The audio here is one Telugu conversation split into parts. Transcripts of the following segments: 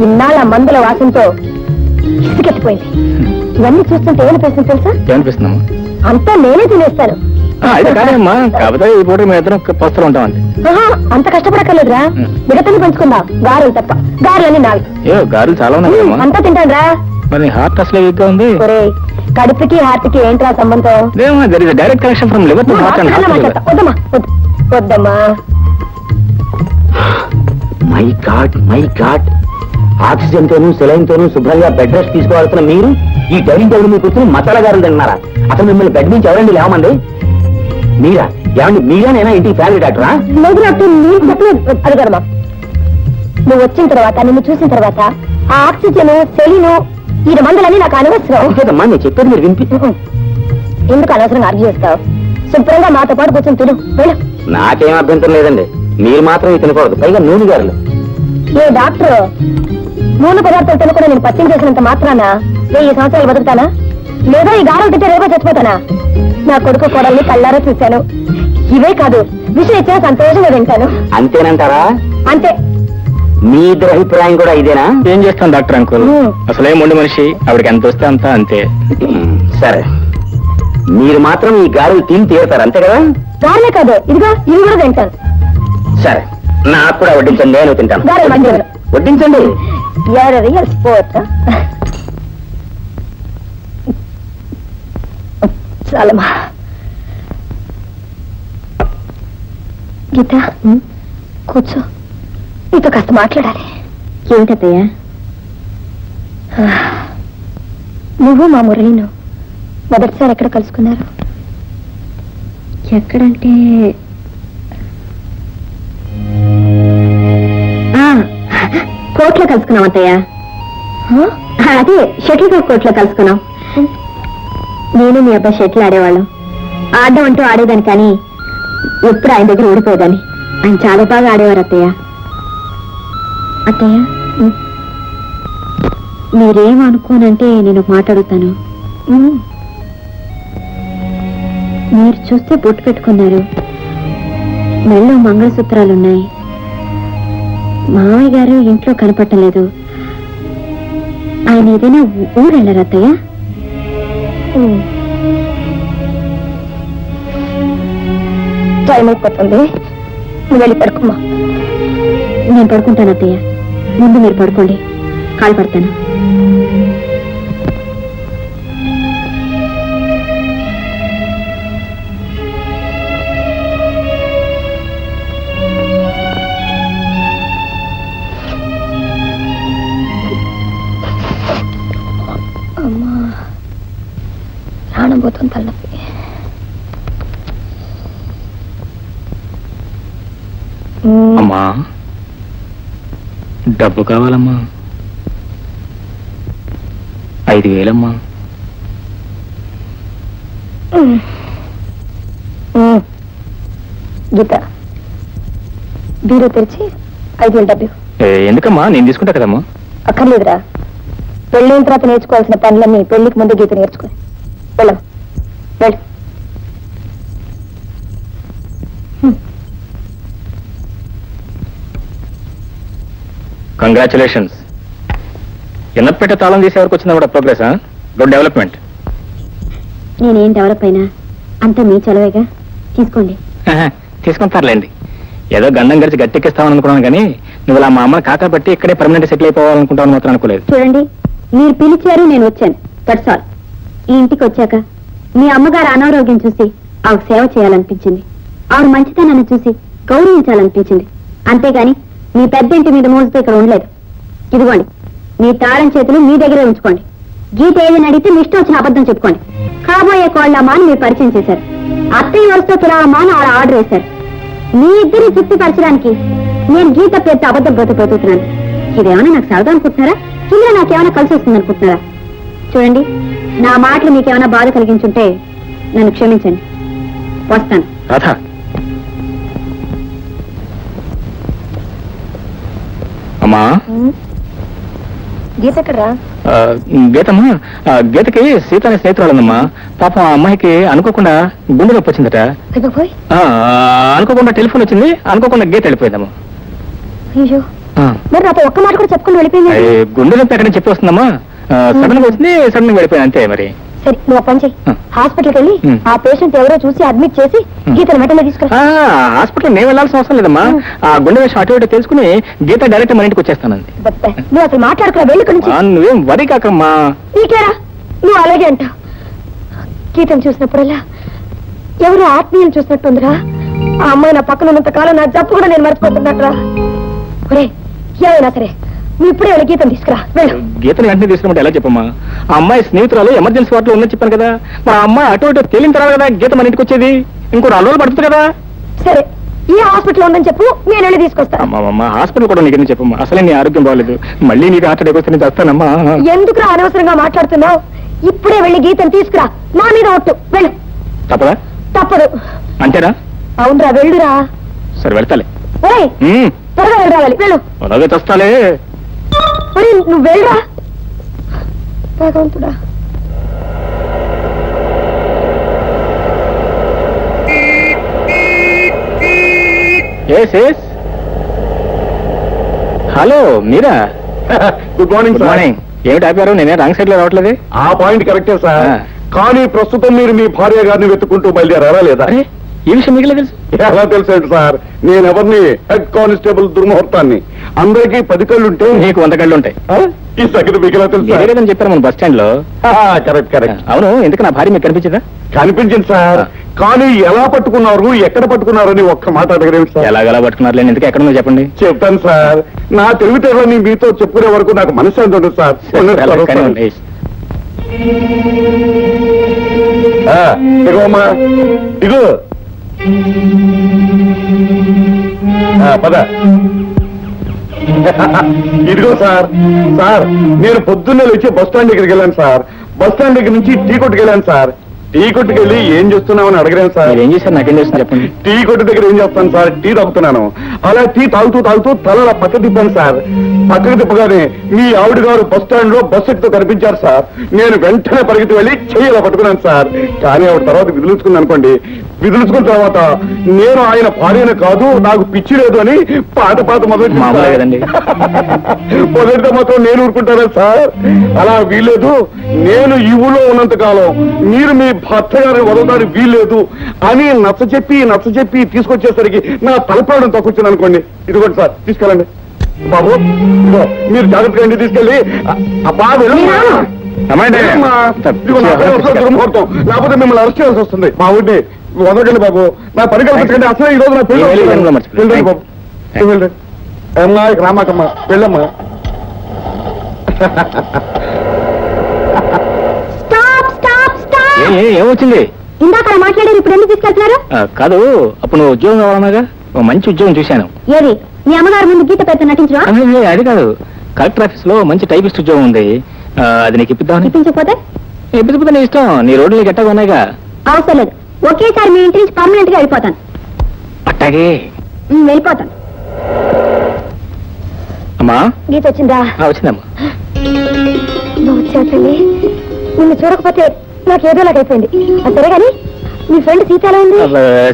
ఇన్నాళ్ళ మందుల వాసనతో ఇసుకెత్తిపోయింది. ఇవన్నీ చూస్తుంటే ఏమనిపిస్తుంది తెలుసా? ఏమనిపిస్తుందమ్మా? అంతా నేనే తినేస్తాను. అయితే కాదమ్మా, కాకపోతే ఈ పూట మేము ఇద్దరం పస్తులు ఉంటామండి. అంత కష్టపడక్కర్లేదురా, మిగతాన్ని పంచుకుందాం. గారెలు తప్ప, గారెలన్నీ నావి. గారెలు చాలా ఉన్నాయి. అంతా తింటాను రా. మరి హార్ట్ అసలు వీక్గా ఉంది. కడుపుకి హార్ట్కి ఏంట్రా సంబంధం? Direct connection from liver to heart and heart. వద్దమ్మా వద్దమ్మా. My God my God, oxygen తోనూ సెలైన్ తోనూ శుభ్రంగా బెడ్ రెస్ట్ తీసుకోవాల్సిన మీరు ఈ డైనింగ్ టేబుల్ మీద కూర్చొని మసాలా గారులు తిన్నారా? అసలు మిమ్మల్ని బెడ్ నుంచి ఎవరండి లేవమండి? మీరా? ఏమండి మీరా? నేనా ఇంటికి ఫ్యామిలీ డాక్టరా? లేదు డాక్టర్, నేను చెప్పలేదు. అది కదమ్మా, నువ్వు వచ్చిన తర్వాత, నిన్ను చూసిన తర్వాత ఆ ఆక్సిజన్ సెలీను ఈ మందులన్నీ నాకు అనవసరం. లేదమ్మా, నేను చెప్పేది మీరు వినిపి. ఎందుకు అనవసరంగా అర్జీ చేస్తావు? శుభ్రంగా మాతో పాటు కూర్చొని తిను. వెళ్ళు. నాకేం అభ్యంతరం లేదండి, మీరు మాత్రం తినకూడదు, పైగా నూనె గారులు. ఏ డాక్టర్, నూనె పదార్థాలు తినకుండా నేను పచ్చం చేసినంత మాత్రాన 1000 సంవత్సరాలు బతుకుతానా? లేదా ఈ గారం తింటే రేపో చచ్చిపోతానా? నా కొడుకు కోడల్ని కళ్ళారా చూశాను. ఇవే కాదు, విషయం ఇచ్చినా సంతోషంగా తింటాను. అంతేనంటారా? అంతే. మీ ఇద్దరు అభిప్రాయం కూడా ఇదేనా? ఏం చేస్తాం డాక్టర్ అంకుల్, అసలేం ఉండి మనిషి, ఆవిడకి ఎంత వస్తే అంతా అంతే. సరే, మీరు మాత్రం ఈ గారెలు తిని తీరుతారు, అంతే కదా? గారెలే కాదు, ఇదిగా ఇవి కూడా తింటాను. సరే, నాకు కూడా వడ్డించండి, నేను తింటాను. వడ్డించండి. Real sport. చాలమ్మా. గీత, కూర్చో, నీతో కాస్త మాట్లాడాలి. ఏంటత్తయ్యా? నువ్వు మా మురళీను మొదటిసారి ఎక్కడ కలుసుకున్నారు? ఎక్కడంటే కోర్టులో కలుసుకున్నాం అత్తయ్య. అదే షటిల్ కోర్టులో కలుసుకున్నాం. నేను మీ అబ్బాయి షటిల్ ఆడేవాళ్ళం. ఆడడం అంటూ ఆడేదాన్ని, కానీ ఎప్పుడు ఆయన దగ్గర ఓడిపోదాన్ని. ఆయన చాలా బాగా ఆడేవారు అత్తయ్య. అత్తయ్య, మీరేమనుకోనంటే నేను మాట్లాడుతాను. మీరు చూస్తే బొట్టు పెట్టుకున్నారు, మెళ్ళో మంగళసూత్రాలున్నాయి. మామయ్య గారు ఇంట్లో కనపట్టలేదు. ఆయన ఏదైనా ఊరు వెళ్ళారు అత్తయ్య? టైం అయిపోతుంది, నువ్వు వెళ్ళి పడుకోమా. నేను పడుకుంటాను అత్తయ్య, ముందు మీరు పడుకోండి, కాలు పడతాను. అమ్మా, ప్రాణం పోతుంది, తలనొప్పి. అమ్మా, డబ్బు కావాలమ్మా. 5000 గీత, బీరో తెరిచి 5000 డబ్బు. ఎందుకమ్మా, నేను తీసుకుంటా కదమ్మా. అక్కర్లేదురా, పెళ్ళైన తర్వాత నేర్చుకోవాల్సిన పనులన్నీ పెళ్లికి ముందు గీత నేర్చుకుని వెళ్ళం. వెళ్ళు. కంగ్రాచులేషన్స్. ఎన్నపేట తాళం తీసే వరకు వచ్చిందా కూడా ప్రోగ్రెస్. Good development. నేనేం డెవలప్ అయినా అంతా మీ చలవేగా, తీసుకోండి. తీసుకుంటారులేండి, ఏదో గండం గడిచి గట్టెక్కిస్తామని అనుకున్నాను, కానీ నువ్వు మా అమ్మని కాకా బట్టి ఇక్కడే పర్మనెంట్ సెటిల్ అయిపోవాలనుకుంటాను మాత్రం అనుకోలేదు. చూడండి, మీరు పిలిచారు, నేను వచ్చాను, దట్స్ ఆల్. ఈ ఇంటికి వచ్చాక మీ అమ్మగారు అనారోగ్యం చూసి ఆవిడ సేవ చేయాలనిపించింది, ఆవిడ మంచితనాన్ని చూసి గౌరవించాలనిపించింది. అంతేగాని మీ పెద్ద ఇంటి మీద మోజుతో ఇక్కడ ఉండలేదు. ఇదిగోండి, మీ తాళం చేతులు మీ దగ్గరే ఉంచుకోండి. గీత ఏదైనా అడిగితే మీ ఇష్టం వచ్చిన అబద్ధం చెప్పుకోండి. కాబోయే కోళ్ళమ్మా అని మీరు పరిచయం చేశారు. అత్తయ్య వస్తూ కిరామా అని ఆర్డర్ వేశారు. మీ ఇద్దరిని తృప్తిపరచడానికి నేను గీత పేరుతో అబద్ధం బ్రతపోతున్నాను. ఇదేమైనా నాకు సరదా అనుకుంటున్నారా? ఇందులో నాకేమైనా కలిసి వస్తుంది అనుకుంటున్నారా? చూడండి, నా మాటలు మీకేమైనా బాధ కలిగించుంటే నన్ను క్షమించండి. వస్తాను. అమ్మా, గీత ఎక్కడరా? గీతమ్మా, గీతకి సీత అనే స్నేహితురాలమ్మా. పాపం ఆ అమ్మాయికి అనుకోకుండా గుండె నొప్పి వచ్చిందట. అనుకోకుండా టెలిఫోన్ వచ్చింది, అనుకోకుండా గీత వెళ్ళిపోయిందమ్మా. అయ్యో మరి నాతో ఒక్క మాట కూడా చెప్పుకుని వెళ్ళిపోయింది. గుండె నొప్పి ఎక్కడ చెప్పి వస్తుందమ్మా, సడన్ గా వచ్చింది, సడన్ గా వెళ్ళిపోయింది అంతే. మరి సరే నువ్వు పని చెయ్యి, హాస్పిటల్కి వెళ్ళి ఆ పేషెంట్ ఎవరో చూసి అడ్మిట్ చేసి గీతను వెంటనే తీసుకురా. హాస్పిటల్ నేను వెళ్ళాల్సిన అవసరం లేదమ్మా, ఆ గుండె విషయం అటు ఇటు తెలుసుకుని గీత డైరెక్ట్ మన ఇంటికి వచ్చేస్తానండి. నువ్వు అసలు మాట్లాడుకురా, వెళ్ళి ఇక్కడి నుంచి. నువ్వేం వరి కాకమ్మా. నీకేరా, నువ్వు అలాగే అంటావు. గీతను చూసినప్పుడల్లా ఎవరు ఆత్మీయులు చూసినట్టుందిరా. ఆ అమ్మాయి నా పక్కన ఉన్నంత కాలం నా జబ్బు కూడా నేను మర్చిపోతున్నట్రా. ఒరే ఏమైనా సరే నువ్వు ఇప్పుడే వెళ్ళి గీతను తీసుకురా, వెళ్ళు. గీతను వెంటనే తీసుకున్నట్టు ఎలా చెప్పమ్మా, ఆ అమ్మాయి స్నేహితురాలు ఎమర్జెన్సీ వార్డులో ఉందని చెప్పాను కదా, మా అమ్మాయి అటు ఇటు తేలిన తర్వాత కదా గీత మన ఇంటికి వచ్చేది, ఇంకో 4 రోజులు పడుతుంది కదా. సరే ఈ హాస్పిటల్ ఉందని చెప్పు, నేను వెళ్ళి తీసుకొస్తాను. అమ్మా హాస్పిటల్ కూడా నీకు చెప్పమ్మా, అసలే నీ ఆరోగ్యం బాగలేదు, మళ్ళీ నీకు హార్ట్ అటాక్ వస్తే నేను చేస్తానమ్మా. ఎందుకురా అనవసరంగా మాట్లాడుతున్నావు? ఇప్పుడే వెళ్ళి గీతను తీసుకురా, నా మీద ఒట్టు, వెళ్ళు. తప్పదా? తప్పదు. అంతేనా? అవునరా, వెళ్ళురా. సరే వెళ్తాలే. ఒరేయ్ త్వరగా వెళ్ళి రావాలి, వెళ్ళు. అలాగే తెస్తాలే. ఒరే నువ్వు వెళ్ళరా. భగవంతుడా. హలో మీరా? Good morning good morning. ఏమిటి ఆపారు? నేనే రాంగ్ సైడ్ లో రావట్లేదు. ఆ పాయింట్ కరెక్టే సార్, కానీ ప్రస్తుతం మీరు మీ భార్య గారిని వెతుక్కుంటూ బయలుదేరారా లేదా? అరే ఈ విషయం మీకు తెలుసు? ఎలా తెలుసండి సార్, నేను ఎవరిని హెడ్ కానిస్టేబుల్ దుర్ముహూర్తాన్ని. అందరికీ 10 కళ్ళుంటే నీకు 100 కళ్ళు ఉంటాయి. ఈ సంగతి మీకు ఎలా తెలుసు? లేదని చెప్పారు మన బస్ స్టాండ్ లో. Correct correct. అవును, ఎందుకు నా భార్య మీకు కనిపించదా? కనిపించింది సార్, కానీ ఎలా పట్టుకున్నారు, ఎక్కడ పట్టుకున్నారు అని ఒక్క మాట అడగలేదు సార్. ఎలాగలా పట్టుకున్నారు లేని, ఎందుకు ఎక్కడుందో చెప్పండి. చెప్తాను సార్, నా తెలివితేటలని మీతో చెప్పుకునే వరకు నాకు మనశ్శాంతి ఉంటుంది సార్. ఇగోమ్మా ఇగో పద. ఇదిగో సార్, సార్ నేను పొద్దున్నే లేచి బస్ స్టాండ్ దగ్గరికి వెళ్ళాను సార్. బస్ స్టాండ్ దగ్గర నుంచి టీ కొట్టుకు వెళ్ళాను సార్. టీ కొట్టుకు వెళ్ళి ఏం చేస్తున్నామని అడగలేను సార్. ఏం చేశారు నాకేం చేస్తుంది చెప్పండి. టీ కొట్టు దగ్గర ఏం చేస్తాను సార్, టీ తాగుతున్నాను. అలా టీ తాగుతూ తల పక్క తిప్పాను సార్. పక్కకు తిప్పగానే మీ ఆవిడ గారు బస్ స్టాండ్ లో బస్సు ఎక్కుతూ కనిపించారు సార్. నేను వెంటనే పరిగెత్తి వెళ్ళి చెయ్యి ఇలా పట్టుకున్నాను సార్. కానీ ఆవిడ తర్వాత విదిలించుకుంది అనుకోండి. విదిలించుకున్న తర్వాత నేను ఆయన భార్యను కాదు, నాకు పిచ్చి లేదు అని పాత మొదటి మొదటితో మాత్రం నేను ఊరుకుంటారా సార్? అలా వీల్లేదు. నేను ఈ ఊళ్ళో ఉన్నంత కాలం మీరు మీ భర్త గారిని వదలడానికి వీల్లేదు అని నచ్చ చెప్పి తీసుకొచ్చేసరికి నా తలపడం తక్కువచ్చింది అనుకోండి. ఇదిగోండి సార్, తీసుకెళ్ళండి బాబు. మీరు జాగ్రత్తగా ఇంటికి తీసుకెళ్ళి దుర్ముహూర్తం, లేకపోతే మిమ్మల్ని అరెస్ట్ చేయాల్సి వస్తుంది. మా ఊరిని వదలండి బాబు, నా పని కల్పించండి. అసలు ఈ రోజు నా పెళ్ళి బాబు. అమ్మా రామాకమ్మా, వెళ్ళమ్మా. ఏమొచ్చింది? ఇందాక మాట్లాడారు, ఇప్పుడు ఎందుకు తీసుకెళ్తున్నారు? కాదు, అప్పుడు నువ్వు ఉద్యోగం కావాలన్నాగా, మంచి ఉద్యోగం చూశాను. ఏది మీ అమ్మగారు ముందు గీత పెద్ద నటించరా? అది కాదు, కలెక్టర్ ఆఫీస్ లో మంచి టైపిస్ట్ ఉద్యోగం ఉంది, అది నీకు ఇప్పిద్దామని. ఇప్పించకపోతే? ఇప్పించకపోతే నీ ఇష్టం, నీ రోడ్లు నీకు ఎట్టగా ఉన్నాయిగా. అవసరం లేదు, ఒకేసారి మీ ఇంటి నుంచి పర్మనెంట్ గా వెళ్ళిపోతాను. అట్టాగే వెళ్ళిపోతాను. అమ్మా గీత వచ్చిందా? వచ్చిందమ్మా. నువ్వు వచ్చావు తల్లి, నిన్ను చూడకపోతే నాకు ఏదోలాగైపోయింది. సరే గాని మీ ఫ్రెండ్ సీత ఎలా ఉంది?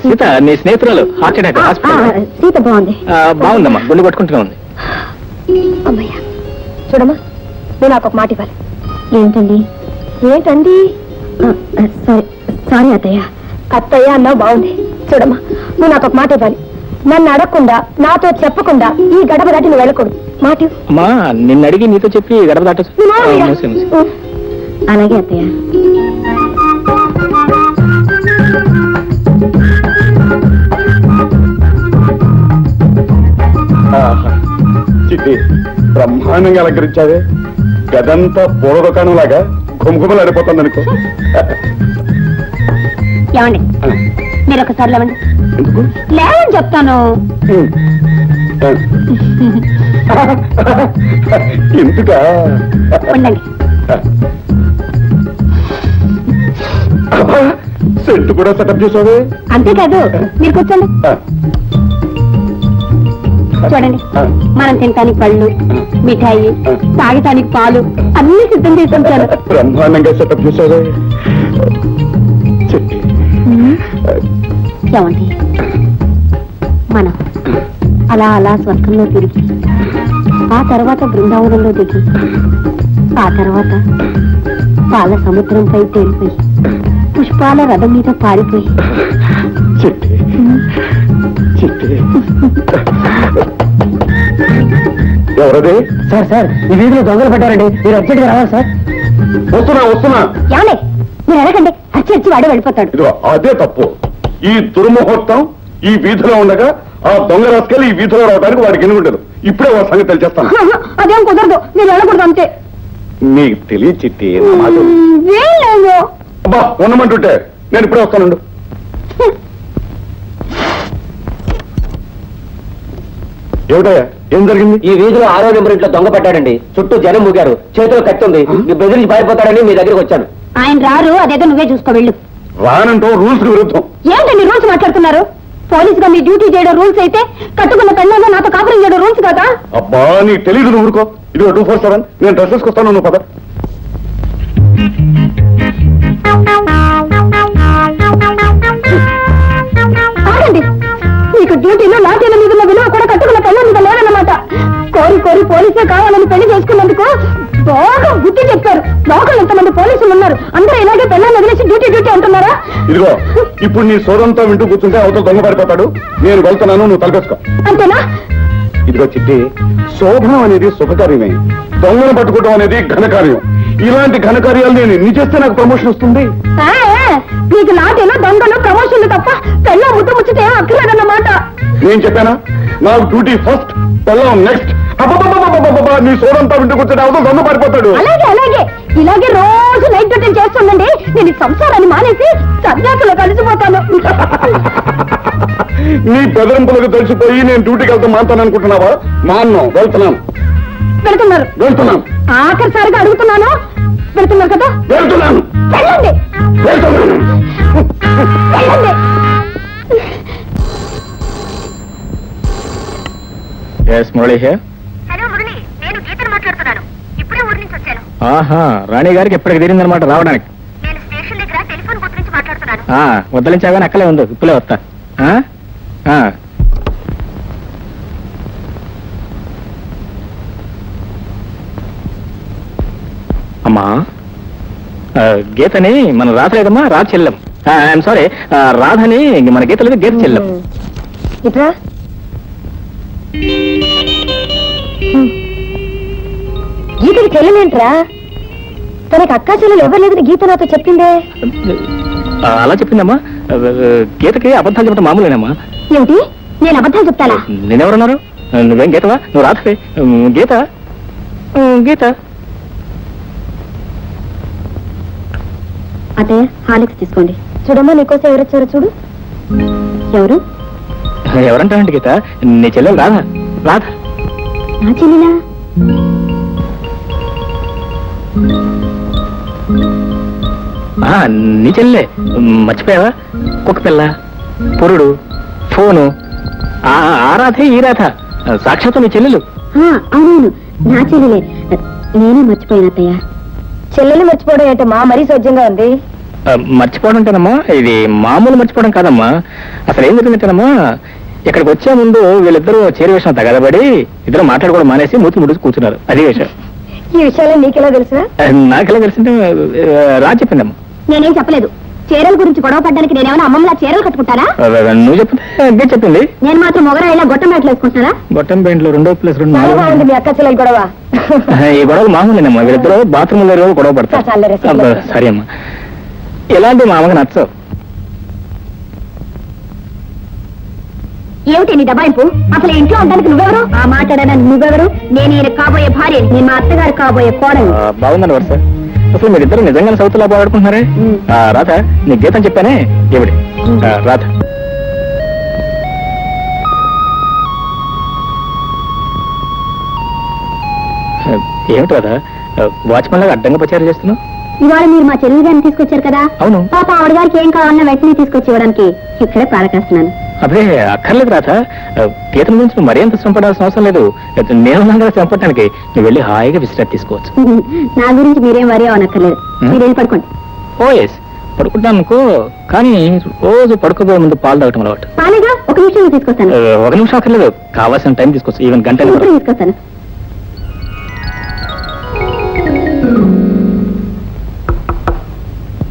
సీత నీ స్నేహితురాలు హార్ట్ అటాక్ హాస్పిటల్. సీత బాగుంది. బాగుందమ్మా, గుండె కొట్టుకుంటూనే ఉంది. అమ్మయ్య, చూడమ్మా, నువ్వు నాకు ఒక మాట ఇవ్వాలి. ఏంటండి? సారీ అత్తయ్య. అత్తయ్య అన్నావు బాగుంది. చూడమ్మా, నువ్వు నాకు ఒక మాట ఇవ్వాలి. నన్ను అడగకుండా, నాతో చెప్పకుండా ఈ గడప దాటి నువ్వు వెళ్ళకూడదు. మాట అమ్మా, నిన్ను అడిగి నీతో చెప్పి గడప దాట. అలాగే అత్తయ్య. చిట్టి, బ్రహ్మాండంగా అలంకరించావే. గదంతా పూల దుకాణం లాగా గుమగుమలు అడిపోతుంది అనుకో. ఏమండి, మీరు ఒకసారి లేవండి. ఎందుకు లేవని చెప్తాను. ఎందుకా? ఉండండి. సెంటు కూడా సెటప్ చేసావే. అంతేకాదు, మీరు కూర్చోండి. చూడండి, మనం తినటానికి పళ్ళు, మిఠాయి, తాగటానికి పాలు అన్ని సిద్ధం చేసి ఉంచాను. బ్రహ్మాండంగా సెటప్ చేసావే. ఏమండి, మనం అలా అలా స్వర్గంలో తిరిగి ఆ తర్వాత బృందావనంలో దిగి ఆ తర్వాత పాల సముద్రంపై తేలిపోయి పుష్పాల రథం మీద పారిపోయి చిట్టి చిట్టి ఎవరది? సార్ సార్ ఈ వీధిలో దొంగలు పడ్డారండి, మీరు అర్జెంట్గా రావాలి సార్. వస్తున్నా ఏమండి మీరు ఎలాగండి అచ్చి వాడే వెళ్ళిపోతాడు. ఇదిగో అదే తప్పు. ఈ దుర్ముహూర్తం ఈ వీధిలో ఉండగా ఆ దొంగ రాసుకెళ్ళి ఈ వీధిలో రావడానికి వాడికి ఎన్ని ఉండదు. ఇప్పుడే వాడి సంగతి తెలిచేస్తాను. అదేం కుదరదు, మీరు వెళ్ళకూడదు అంతే. నీకు తెలియ చిట్టి లేదు. అబ్బా ఉండమంటుంటే నేను ఇప్పుడే వస్తానండు. ఏమిటయ్యా ఏం జరిగింది? ఈ వీధిలో 6వ నెంబర్ ఇంట్లో దొంగ పట్టాడండి. చుట్టూ జనం మూగారు, చేతిలో కత్తి ఉంది. మీ బెదిరించి పారిపోతాడని మీ దగ్గరికి వచ్చాను. ఆయన రారు, అదేదో నువ్వే చూసుకో వెళ్ళు. రానంటూ రూల్స్ విరుద్ధం. ఏంటండి రూల్స్ మాట్లాడుతున్నారు? పోలీసుగా మీ డ్యూటీ చేయడం రూల్స్ అయితే కట్టుకున్న పెళ్ళగా నాతో కాపురం చేయడం రూల్స్ కదా. అబ్బా నీకు తెలీదు, నువ్వు ఊరుకో. ఇదిగో 247 నేను డ్రెస్ వేసుకొస్తాను, నువ్వు పద. ఆగండి, మీకు డ్యూటీలో లాఠీల మీద ఉన్న విలువ కూడా కట్టుకున్న పెళ్ళ మీద లేదన్నమాట. కోరి కోరి పోలీసే కావాలని పెళ్లి చేసుకున్నందుకు బాగా బుద్ధి చెప్పారు. లోకల్ ఎంతమంది పోలీసులు ఉన్నారు, అందరూ ఇలాగే పెళ్ళని వదిలేసి డ్యూటీ డ్యూటీ అంటున్నారా? ఇదిగో ఇప్పుడు నీ సోదంతా వింటూ కూర్చుంటే అవతల దొంగ పడిపోతాడు. నేను వెళ్తున్నాను, నువ్వు తలపేసుకో. అంతేనా? ఇదిగో చిట్టి, శోభనం అనేది శుభకార్యమే, దొంగను పట్టుకోవడం అనేది ఘనకార్యం. ఇలాంటి ఘనకార్యాలు నేను ఎన్ని చేస్తే నాకు ప్రమోషన్ వస్తుంది. ఆ, మీకు లాఠీలు దొంగలు ప్రమోషన్లు తప్ప పెళ్ళ ముద్దు ముచ్చితే ఏం అక్కర్లేదన్నమాట. నేను చెప్పానా, నాకు డ్యూటీ ఫస్ట్, పెళ్ళం నెక్స్ట్. నీ సోదంతా వింటూ కూర్చుంటే అవతల దొంగ పడిపోతాడు. అలాగే అలాగే ఇలాగే రోజు నైట్ డ్యూటీ చేస్తుండండి. నేను ఈ సంసారాన్ని మానేసి సన్యాసులో కలిసిపోతాను. నీ బెదరింపులకు తెలిసిపోయి నేను డ్యూటీకి వెళ్తా మానుతాను అనుకుంటున్నావా? మాన్ను, వెళ్తున్నాను. వెళ్తున్నారు? వెళ్తున్నాను. ఆఖరిసారిగా అడుగుతున్నాను, వెళ్తున్నారు కదా? వెళ్తున్నాను. వెళ్ళండి వెళ్తున్నాను. వెళ్ళండి. Yes Murali here. Hello Murali, నేను గీతను మాట్లాడుతున్నాను. ఇప్పుడే ఊరి నుంచి వచ్చాను. ఆహా, రాణి గారికి ఎప్పటికి తీరిందనమాట రావడానికి. నేను స్టేషన్ దగ్గర టెలిఫోన్ బూత్ నుంచి మాట్లాడుతున్నాను. వద్దలించాగానే అక్కలే ఉంది, ఇప్పుడే వస్తా. ఆ? ఆ. అమ్మా, గీతని మన రాధ లేదమ్మా, రాధ చెల్లెం. ఐఎమ్ సారీ, రాధని మన గీత లేదు, గీత చెల్లెం. ఇట్రా. గీతకి చెల్లెలేంట్రా? తనకి అక్కా చెల్లెలు ఎవరు లేదని గీత నాతో చెప్పిందే. అలా చెప్పిందమ్మా. గీతకి అబద్ధాలు చెప్పడం మామూలేనమ్మా. ఏమిటి, నేను అబద్ధాలు చెప్తానా? నేనెవరన్నారు? నువ్వేం గీతవా? నువ్వు రాధవే. గీత గీత. అదే హాలిక్స్ తీసుకోండి. చూడమ్మా, నీకోసం ఎవరొచ్చారో చూడు. ఎవరు? ఎవరంటారండి గీత? నీ చెల్లెలు రాధ. రాధ నా చెల్లినా? నీ చెల్లె. మర్చిపోయావా? కుక్క పిల్ల, పురుడు, ఫోను, ఆ రాధే ఈ రాధ, సాక్షాత్తు నీ చెల్లెలు. అవును, నా చెల్లెలే. నేనే మర్చిపోయినట్టయ్యా. చెల్లెలు మర్చిపోవడం ఏంటమ్మా, మరీ సౌజ్యంగా ఉంది. మర్చిపోవడం అంటేనమ్మా, ఇది మామూలు మర్చిపోవడం కాదమ్మా. అసలు ఏం జరిగిందంటేనమ్మా, ఇక్కడికి వచ్చే ముందు వీళ్ళిద్దరూ చేరే విషయం తగదబడి ఇద్దరు మాట్లాడుకోవడం మానేసి మూతి ముడుచు కూర్చున్నారు. అదే విషయం. ఈ విషయాలు నీకెలా తెలుసా? నాకెలా తెలిసింటే రా చెప్పిందమ్మా. నేనేం చెప్పలేదు. చీరల గురించి గొడవ పడ్డానికి నేనేమైనా అమ్మమ్మలా చీరలు కట్టుకుంటారా? నువ్వు చెప్తే చెప్పింది. నేను మాత్రం మొగరాయిలా గొట్టం బయటలు వేసుకుంటారా? గొట్టం పెయింట్లో 2+2 బాగుంది మీ అక్క చెల్లెలు గొడవ. ఈ గొడవ మామూలేనమ్మా, వీళ్ళిద్దరూ బాత్రూమ్ లో గొడవ పడతారు. సరే అమ్మా, ఎలాంటి మా అమ్మకి నచ్చవు. ఏమిటి నీ దబాయింపు? అసలు ఇంట్లో ఉండడానికి నువ్వెవరు? ఆ మాట్లాడడానికి నువ్వెవరు? నేను ఈయన కాబోయే భార్య, నేను మా అత్తగారు కాబోయే కోడలు. బాగుందండి వరుస. అసలు మీరిద్దరు నిజంగానే సౌతులా బాడుకుంటున్నారే. రాధ, నీ గీతం చెప్పానే ఏమిటి? రాధ, ఏమిటి రాధ వాచ్మెన్ లాగా అడ్డంగా ప్రచారం చేస్తున్నావు? ఇవాళ మీరు మా చెల్లి గారిని తీసుకొచ్చారు కదా. అవును. పాప ఆవిడ గారికి ఏం కావాలన్నా వెంటనే తీసుకొచ్చి ఇవ్వడానికి ఇక్కడే పాలకేస్తున్నాను. అదే అక్కర్లేదు రాధ, గీతం గురించి నువ్వు మరీ అంత శ్రమపడాల్సిన అవసరం లేదు. నేను కదా శ్రమపడటానికి, నువ్వు వెళ్ళి హాయిగా విశ్రాంతి తీసుకోవచ్చు. నా గురించి మీరేం వరి అవనక్కర్లేదు. మీరు వెళ్ళి పడుకోండి. ఓ ఎస్, పడుకుంటాను అనుకో, కానీ రోజు పడుకోబోయే ముందు పాలు తాగటం అలవాటు. పాలేగా, ఒక నిమిషం తీసుకొస్తాను. ఒక నిమిషం అక్కర్లేదు, కావాల్సిన టైం తీసుకొచ్చు, ఈవెన్ గంట అయినా ఇప్పుడు పర్వాలేదు. తీసుకొస్తాను.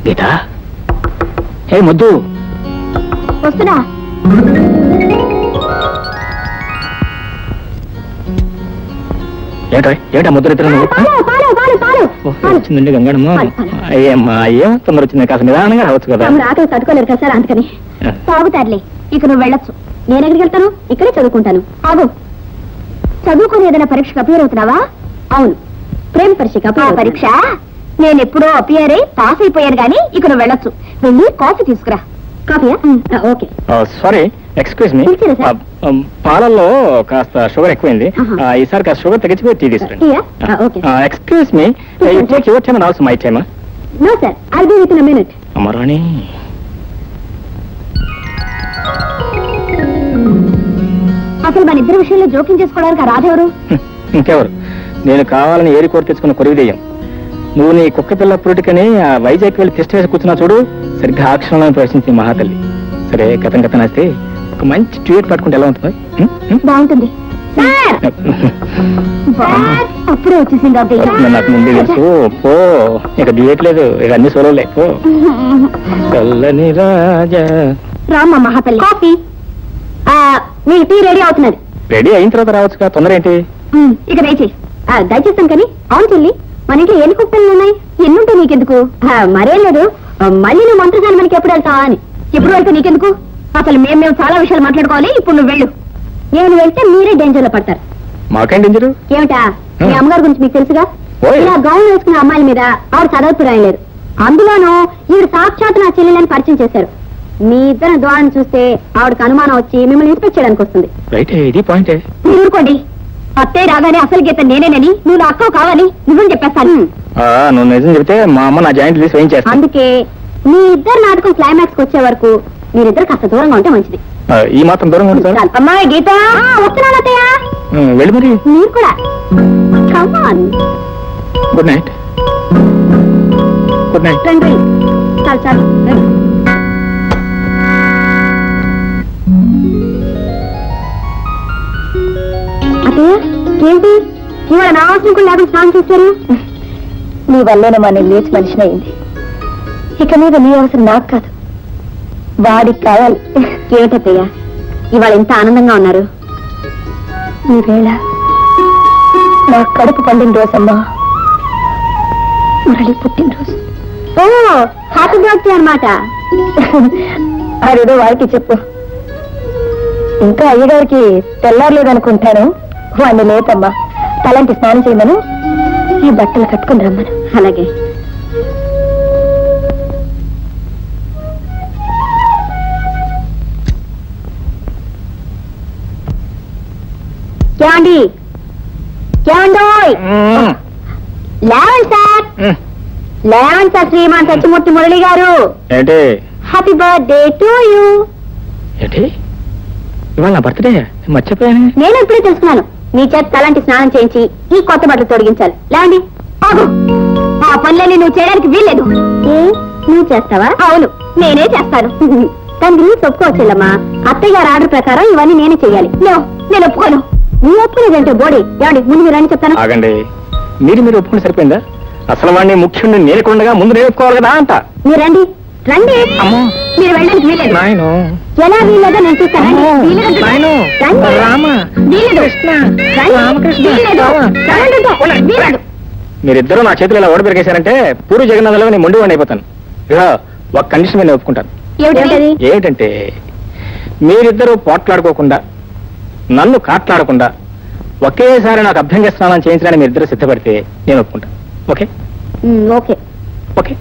గీత, ఏ ముద్దు, వస్తున్నా. ఏటా ముద్దు ఇద్దరు నువ్వు? పాలు పాలు పాలు పాలు ఓ, పాలు. వచ్చిందండి గంగడమ్మ. పాలు, పాలు. అయ్యమ్మా, ఏం తొందర వచ్చింది, కాస్త నిదానంగా రావచ్చు కదా. తమరు ఆకలి తట్టుకోలేరు కదా సార్, అందుకని. తాగుతారులే, ఇక నువ్వు వెళ్ళొచ్చు. నేను ఎక్కడికి వెళ్తాను? ఇక్కడే చదువుకుంటాను. ఆగు, చదువుకుని ఏదైనా పరీక్షకు అపియర్ అవుతున్నావా? అవును, ప్రేమ పరీక్షకు పరీక్ష. నేను ఎప్పుడో అపియర్ అయి పాస్ అయిపోయాను గానీ ఇక నువ్వు వెళ్ళొచ్చు. వెళ్ళి కాఫీ తీసుకురా. కాఫీయా? ఓకే. సారీ, ఎక్స్క్యూజ్ మీ, పిలిచారా సార్? పాలల్లో కాస్త షుగర్ ఎక్కువైంది. ఆహా. ఈసారి కాస్త షుగర్ తగ్గించిపోయి టీ తీసుకురండి. టీయా? Okay. Excuse me, you take your time and also my time. No sir, I'll be with in a minute. అమరాణి, అసలు మన ఇద్దరి విషయంలో జోక్యం చేసుకోవడానికి ఆ రాధెవరు? ఇంకెవరు, నేను కావాలని ఏరి కోరి తెచ్చుకున్న కొరివిదెయ్యం. నువ్వు నీ కుక్క పిల్ల పురుటికని ఆ వైజాగ్ వెళ్ళి టెస్ట్ వేసి కూర్చున్నా చూడు, సరిగ్గా ఆ క్షణంలో ప్రవేశించింది మహాతల్లి. సరే, కథం కథ నాస్తే ఒక మంచి ట్యూట్ పట్టుకుంటే ఎలా ఉంటుంది? బాగుంటుంది సార్. అప్పుడే వచ్చేసింది వస్తుందని నాకు ముందే తెలుసు. పో, ఇక దిగట్లేదు, ఇక అన్ని సోలోలే. పో, చల్లని రాజా. రామ్మ మహాతల్లి, కాఫీ. మీకు టీ రెడీ అవుతున్నది. రెడీ అయిన తర్వాత రావచ్చుగా, తొందర ఏంటి? ఇక దయచేయి. దయచేస్తాను కానీ, అవును చెల్లి, మన ఇంట్లో ఎన్ని కుక్కలు ఉన్నాయి? ఎన్నుంటాయి నీకెందుకు? మరేం లేదు, మళ్ళీ నువ్వు మంత్రసాని మనకి ఎప్పుడు వెళ్తావా అని. ఎప్పుడు వెళ్తే నీకెందుకు? అసలు మేము చాలా విషయాలు మాట్లాడుకోవాలి. ఇప్పుడు నువ్వు వెళ్ళు. నేను వెళ్తే మీరే డేంజర్ లో పడతారు. మాకేం డేంజరు? ఏమిటా, మీ అమ్మగారి గురించి మీకు తెలుసుగా. ఓయ్. ఇలా గౌన్ వేసుకున్న అమ్మాయిల మీద ఆవిడ చదవపు రాయలేరు. అందులోనూ ఈవిడ సాక్షాత్ నా చెల్లెలని పరిచయం చేశారు. మీ ఇద్దరు ద్వారం చూస్తే ఆవిడకి అనుమానం వచ్చి మిమ్మల్ని ఇన్స్పెక్ట్ చేయడానికి వస్తుంది. రైట్, ఇది పాయింటే. మీరు ఊరుకోండి. అత్తయ్య రాగానే అసలు గీత నేనేనని, నువ్వు నా అక్క కావాలి, నువ్వు చెప్పేస్తాను. నువ్వు నిజం చెబితే మా అమ్మ నా జాయింట్ తీసి వేయించేస్తాను. అందుకే మీ ఇద్దరు నాటకం క్లైమాక్స్ వచ్చే వరకు మీరిద్దరు కాస్త దూరంగా ఉంటే మంచిది. ఈ మాత్రం దూరంగా ఉంటుంది సార్. అమ్మాయి గీత, వస్తున్నాను అత్తయ్య. వెళ్ళి మరి. మీరు కూడా. Come on. Good night. Good night. రండి. చాలు చాలు రండి. అత్తయ్య, ఏంటి ఇవాళ నా అవసరం కూడా లేకుండా స్నానం చేశారు? నీ వల్లేనే మన లేచి మనిషిని అయింది. ఇక మీద నీ అవసరం నాకు కాదు, వాడికి కావాలి. ఏమిటత్తయ్య ఇవాళ ఎంత ఆనందంగా ఉన్నారు? ఈవేళ నా కడుపు పండిన రోజమ్మా, మురళి పుట్టినరోజు. ఓ, హ్యాపీ బర్త్డే అన్నమాట. అదేదో వాడికి చెప్పు. ఇంకా అయ్యగారికి తెల్లారలేదనుకుంటాను. వాడిని లేదమ్మా, తలంటి స్నానం చేయమను, ఈ బట్టలు కట్టుకుని రమ్మను. అలాగే. ఏమండి, ఏమండోయ్, లేవండి సార్, లేవండి సార్. శ్రీమాన్ సత్యమూర్తి మురళి గారు, ఏంటి హ్యాపీ బర్త్డే టు యూ. ఏంటి ఇవాళ నా బర్త్డే మర్చిపోయాను. నేను ఇప్పుడే తెలుసుకున్నాను. మీ చేత తలంటి స్నానం చేయించి ఈ కొత్త బట్టలు తొడిగించాలి. లేవండి. ఆగు, ఆ పనులన్నీ నువ్వు చేయడానికి వీల్లేదు. నువ్వు చేస్తావా? అవును, నేనే చేస్తాను. తండ్రి ఒప్పుకోవచ్చులమ్మా, అత్తయ్య గారి ఆర్డర్ ప్రకారం ఇవన్నీ నేనే చెయ్యాలి. నేను ఒప్పుకోను. నువ్వు ఒప్పుకునేదంటే బోడి. ఏమండి, ముందు మీరు అని చెప్తాను. ఆగండి, మీరు ఒప్పుకుంటే సరిపోయిందా? అసలు వాడిని ముఖ్యుడిని నేర్కొండగా ముందు నేను ఒప్పుకోవాలి కదా అంట. మీరు రండి, రండి. అమ్మో, మీరు వెళ్ళడానికి వీలేదు. నాయను ఎలా వీలేదో నేను చూస్తాను. అమ్మో, వీలేదంటే నాయను, రండి. రామ, వీలేదు. కృష్ణ, రండి. రామకృష్ణ, వీలేదు. రామ. రండి. వీలేదు. మీరిద్దరూ నా చేతులు ఇలా ఓడబెరికేశారంటే పూరి జగన్నాథంలో నేను మొండి వాడిని అయిపోతాను. ఇక ఒక కండిషన్ మీద ఒప్పుకుంటాను. ఏమిటది? ఏమిటంటే మీరిద్దరూ పోట్లాడుకోకుండా, నన్ను కాట్లాడకుండా ఒకేసారి నాకు అభ్యంగ స్నానం చేయించడానికి మీరిద్దరూ సిద్ధపడితే నేను ఒప్పుకుంటాను. Okay? Okay. Okay,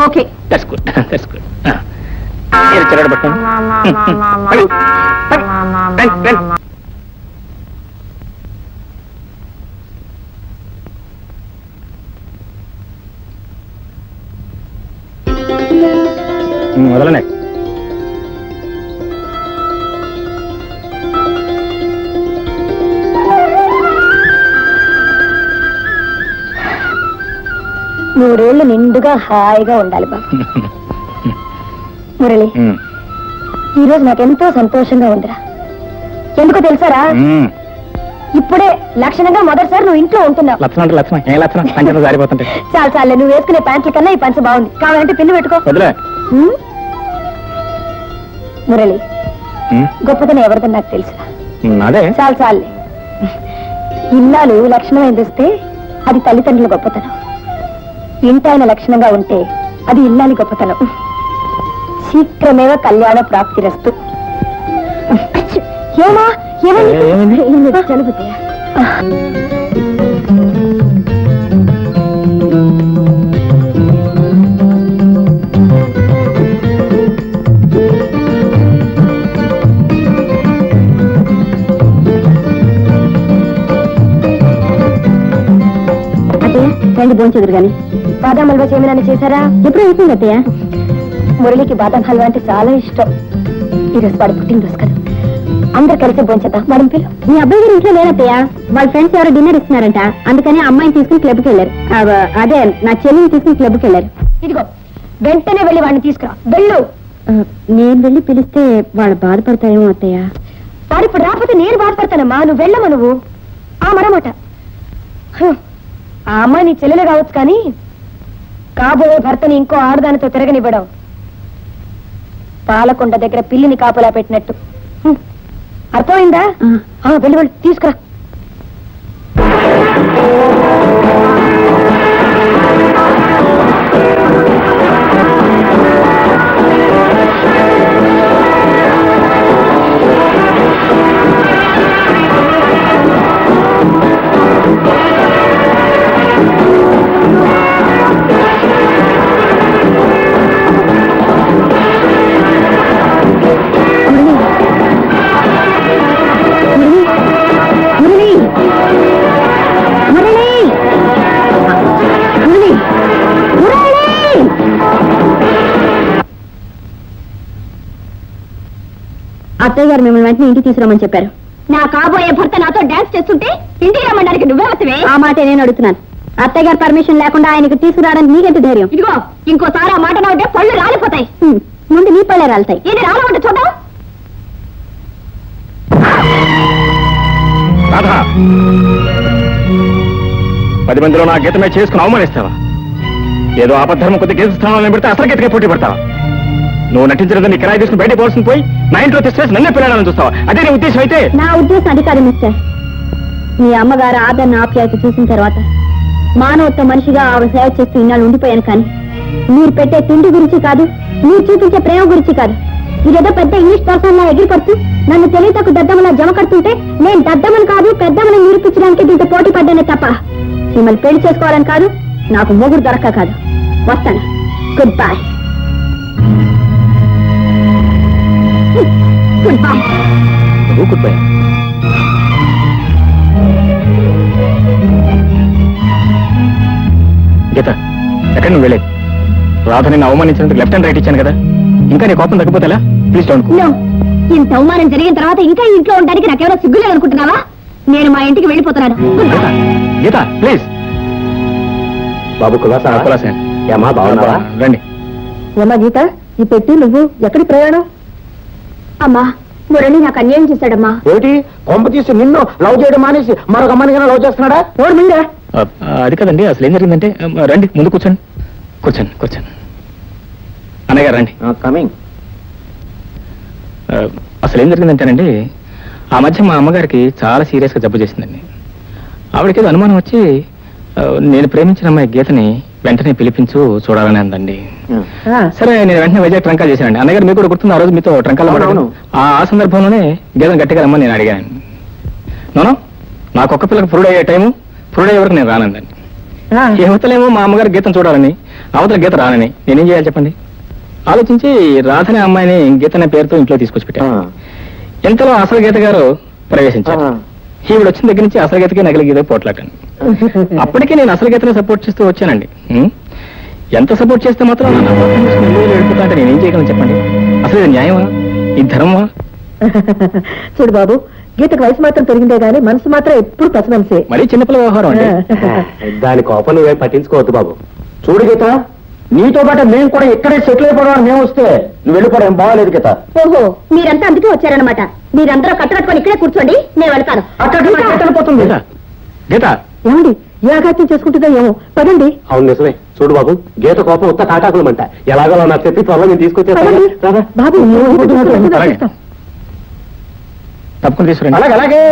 okay. That's good, that's good. చెరగడ పట్టుకోండి. వదలనే. మూడేళ్లు నిండుగా హాయిగా ఉండాలి బాబు. మురళి ఈ రోజు నాకెంతో సంతోషంగా ఉందిరా. ఎందుకో తెలుసారా, ఇప్పుడే లక్షణంగా మొదటిసారి నువ్వు ఇంట్లో ఉంటున్నావు. లక్షణం అంటే లక్షణం, ఏ లక్షణం పంచంతో జారిపోతుంటే. చాలు చాలే, నువ్వు వేసుకునే ప్యాంట్ల కన్నా ఈ పంచ బాగుంది. కావాలంటే పిన్ను పెట్టుకో. వదిలే. మురళి, గొప్పతనం ఎవరిదని నాకు తెలుసురా. అదే చాలు చాలే. ఇన్నాళ్ళు లక్షణం తెస్తే అది తల్లిదండ్రుల గొప్పతనం. ఇంటాయన లక్షణంగా ఉంటే అది ఇల్లాలి గొప్పతనం. శీఘ్రమేవ కళ్యాణ ప్రాప్తిరస్తు. ఏమా ఏమైంది? చలుపుతాయా? రండి భోంచెదురు గాని. బాదాం హల్వా చేయమని చేశారా? ఎప్పుడు అయిపోయింది అత్తయ్య. మురళికి బాదాం హల్వా అంటే చాలా ఇష్టం. ఈరోజు వాడు పుట్టినరోజు కదా, అందరు కలిసి భోంచేద్దాం. మేడం పిలు. మీ అబ్బాయి గారు ఇంట్లో లేనత్తయ్య, వాళ్ళ ఫ్రెండ్స్ ఎవరో డిన్నర్ ఇస్తున్నారంట. అందుకని అమ్మాయిని తీసుకుని క్లబ్కి వెళ్ళారు. అదే నా చెల్లిని తీసుకుని క్లబ్కి వెళ్ళారు. ఇదిగో వెంటనే వెళ్ళి వాడిని తీసుకురా. వెళ్ళు. నేను వెళ్ళి పిలిస్తే వాళ్ళు బాధపడతాయేమో అత్తయ్య. వాడు ఇప్పుడు రాకపోతే నేను బాధపడతానమ్మా. నువ్వు వెళ్ళమా నువ్వు. మరమాట ఆ అమ్మాయి నీ చెల్లెలే కావచ్చు, కానీ కాబోయే భర్తని ఇంకో ఆడదానితో తిరగనివ్వడం పాలకొండ దగ్గర పిల్లిని కాపలా పెట్టినట్టు. అర్థమైందా? వెళ్ళి వెళ్ళి తీసుకురా. అత్తయ్య గారు మిమ్మల్ని వెంటనే ఇంటికి తీసుకురామని చెప్పారు. నా కాబోయే భర్త నాతో డాన్స్ చేస్తుంటే ఇంటికి రమ్మడానికి నువ్వే వస్తవే? ఆ మాట నేను అడుగుతున్నాను. అత్తయ్య గారు పర్మిషన్ లేకుండా ఆయనకి తీసుకురావడానికి నీకెంత ధైర్యం? ఇదిగో ఇంకోసారి ఆ మాట నావుంటే పళ్ళు రాలిపోతాయి. ముందు నీ పళ్ళే రాలుతాయి. ఇది రాలమంటే చూద్దాం. రాధా, 10 మందిలో నా గీతమే చేసుకుని అవమానిస్తావా? ఏదో ఆపద్ధర్మం కొద్ది గీత స్థానంలో పెడితే అసలు గీతకే పోటీ పడతావా? నువ్వు నటించలేదని కిరాయి తీసుకుని బయట పోవాల్సింది పోయి నా ఇంట్లో తెచ్చేసి నన్నే పిల్లలని చూస్తావా? అదే నీ ఉద్దేశం అయితే? నా ఉద్దేశం అది కాదు మిస్టర్. మీ అమ్మగారు ఆదరణ ఆప్యాయత చూసిన తర్వాత మానవత్వ మనిషిగా ఆవిడ సేవ చేస్తూ ఇన్నాళ్ళు ఉండిపోయాను. కానీ మీరు పెట్టే తిండి గురించి కాదు, మీరు చూపించే ప్రేమ గురించి కాదు. ఇదేదో పెద్ద ఇంగ్లీష్ పర్సన్లా ఎగిరిపడుతూ నన్ను తెలియతకు దద్దమలా జమ కడుతుంటే నేను దద్దమని కాదు పెద్దమని నిరూపించడానికి దీంతో పోటీ పడ్డానే తప్ప మిమ్మల్ని పెళ్లి చేసుకోవాలని కాదు, నాకు మొగుడు దొరక్క కాదు. వస్తాను. Goodbye. Goodbye. Goodbye. Geetha, ఎక్కడ నువ్వు వెళ్ళేది? రాధ నిన్ను అవమానించినందుకు లెఫ్ట్ అండ్ రైట్ ఇచ్చాను కదా, ఇంకా నీ కోపం తగ్గిపోతేలా? Please don't go. ఇంత అవమానం జరిగిన తర్వాత ఇంకా ఇంట్లో ఉండడానికి నాకెవరో సిగ్గులేదు అనుకుంటున్నావా? నేను మా ఇంటికి వెళ్ళిపోతున్నాను. గీత ప్లీజ్. బాబు కులాసా ఏమా బాగున్నావా? రండి. ఏమా గీత, ఈ పెట్టి నువ్వు ఎక్కడి ప్రయాణం? అమ్మా, మురళి నాకు అన్యాయం చేశాడమ్మా. ఏమిటి కొంప తీసి నిన్ను లవ్ చేయడం మానేసి మరొక అమ్మాయిని లవ్ చేస్తున్నాడా? ఎవరు మిందా? అది కదండి, అసలు ఏం జరిగిందంటే, రండి ముందు కూర్చోండి. కూర్చోండి కూర్చోండి. అన్నయ్య గారు రండి. కమింగ్. అసలు ఏం జరిగిందంటేనండి, ఆ మధ్య మా అమ్మగారికి చాలా సీరియస్గా జబ్బు చేసిందండి. ఆవిడకి ఏదో అనుమానం వచ్చి నేను ప్రేమించిన అమ్మాయి గీతని వెంటనే పిలిపించు చూడాలని అందండి. సరే, నేను వెంటనే వైజాగ్ ట్రంకాలు చేశానండి. అన్నగారు మీకు కూడా గుర్తుంది, ఆ రోజు మీతో ట్రంకాల్లో పడ్డాను. ఆ సందర్భంలోనే గీతను గట్టిగా రమ్మని నేను అడిగాను. నోనో, నాకు ఒక్క పిల్లకి పురుడు అయ్యే టైము, పురుడు అయ్యే వరకు నేను రానందండి. యువతలేమో మా అమ్మగారు గీతను చూడాలని, అవతల గీత రానని. నేనేం చేయాలి చెప్పండి? ఆలోచించి రాధనే అమ్మాయిని గీత పేరుతో ఇంట్లో తీసుకొచ్చి పెట్టాను. ఇంతలో అసలు గీత గారు ప్రవేశించారు. ఈవిడ వచ్చిన దగ్గర నుంచి అసలు గీతకి నగలి గీత పోట్లాటండి. అప్పటికే నేను అసలు గీతనే సపోర్ట్ చేస్తూ వచ్చానండి. ఎంత సపోర్ట్ చేస్తే మాత్రం వెళ్ళిపోతా అంటే నేనేం చేయగలను చెప్పండి? అసలు ఇది న్యాయమా? ఇది ధర్మమా? చూడు బాబు, గీతకు వయసు మాత్రం పెరిగిందే గానీ మనసు మాత్రం ఎప్పుడు పసిమనిసే. మరీ చిన్నపిల్ల వ్యవహారం అండి. దాని కోపం నువ్వే పట్టించుకోవద్దు బాబు. చూడు గీత, నీతో పాటు మేము కూడా ఇక్కడే సెటిల్ అయిపోవడం మేము వస్తే నువ్వు వెళ్ళిపోవడం బాగాలేదు గీత. ఓహో మీరంతా అందుకే వచ్చారనమాట. మీరందరూ కట్టుకట్టుకొని ఇక్కడే కూర్చోండి, నేను వెళ్తాను. పోతుంది. గీత ఏమండి ఏ అఘాత్యం చేసుకుంటుందో ఏమో, పదండి. అవును నిజమే. చూడు బాబు, గీత కోపం ఉత్త తాటాకులమంట. ఎలాగో నాకు చెప్పి త్వరలో నేను తీసుకొచ్చేస్తాను. బాబు అలాగే. తప్పకుండా తీసుకురండి. అలాగే అలాగే.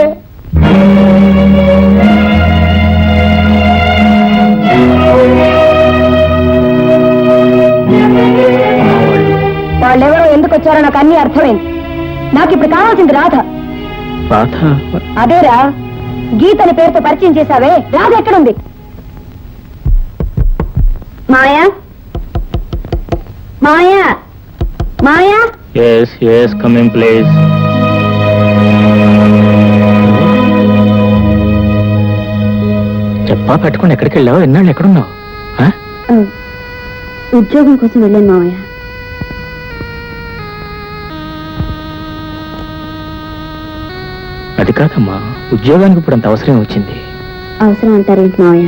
వాళ్ళెవరో ఎందుకు వచ్చారో నాకు అన్ని అర్థమైంది. నాకు ఇప్పుడు కావాల్సింది రాధ. రాధ అదేరా, గీతని పేరుతో పరిచయం చేశావే, రాధ ఎక్కడుంది? Maya Maya Maya. Yes yes coming please. చెప్పా పెట్టుకుని ఎక్కడికి వెళ్ళావు? ఎన్నాళ్ళు ఎక్కడున్నావు? ఉద్యోగం కోసం వెళ్ళాను మావయ్య. అది కాదమ్మా, ఉద్యోగానికి ఇప్పుడు అంత అవసరం వచ్చింది. అవసరం అంటారేంటి మావయ్య?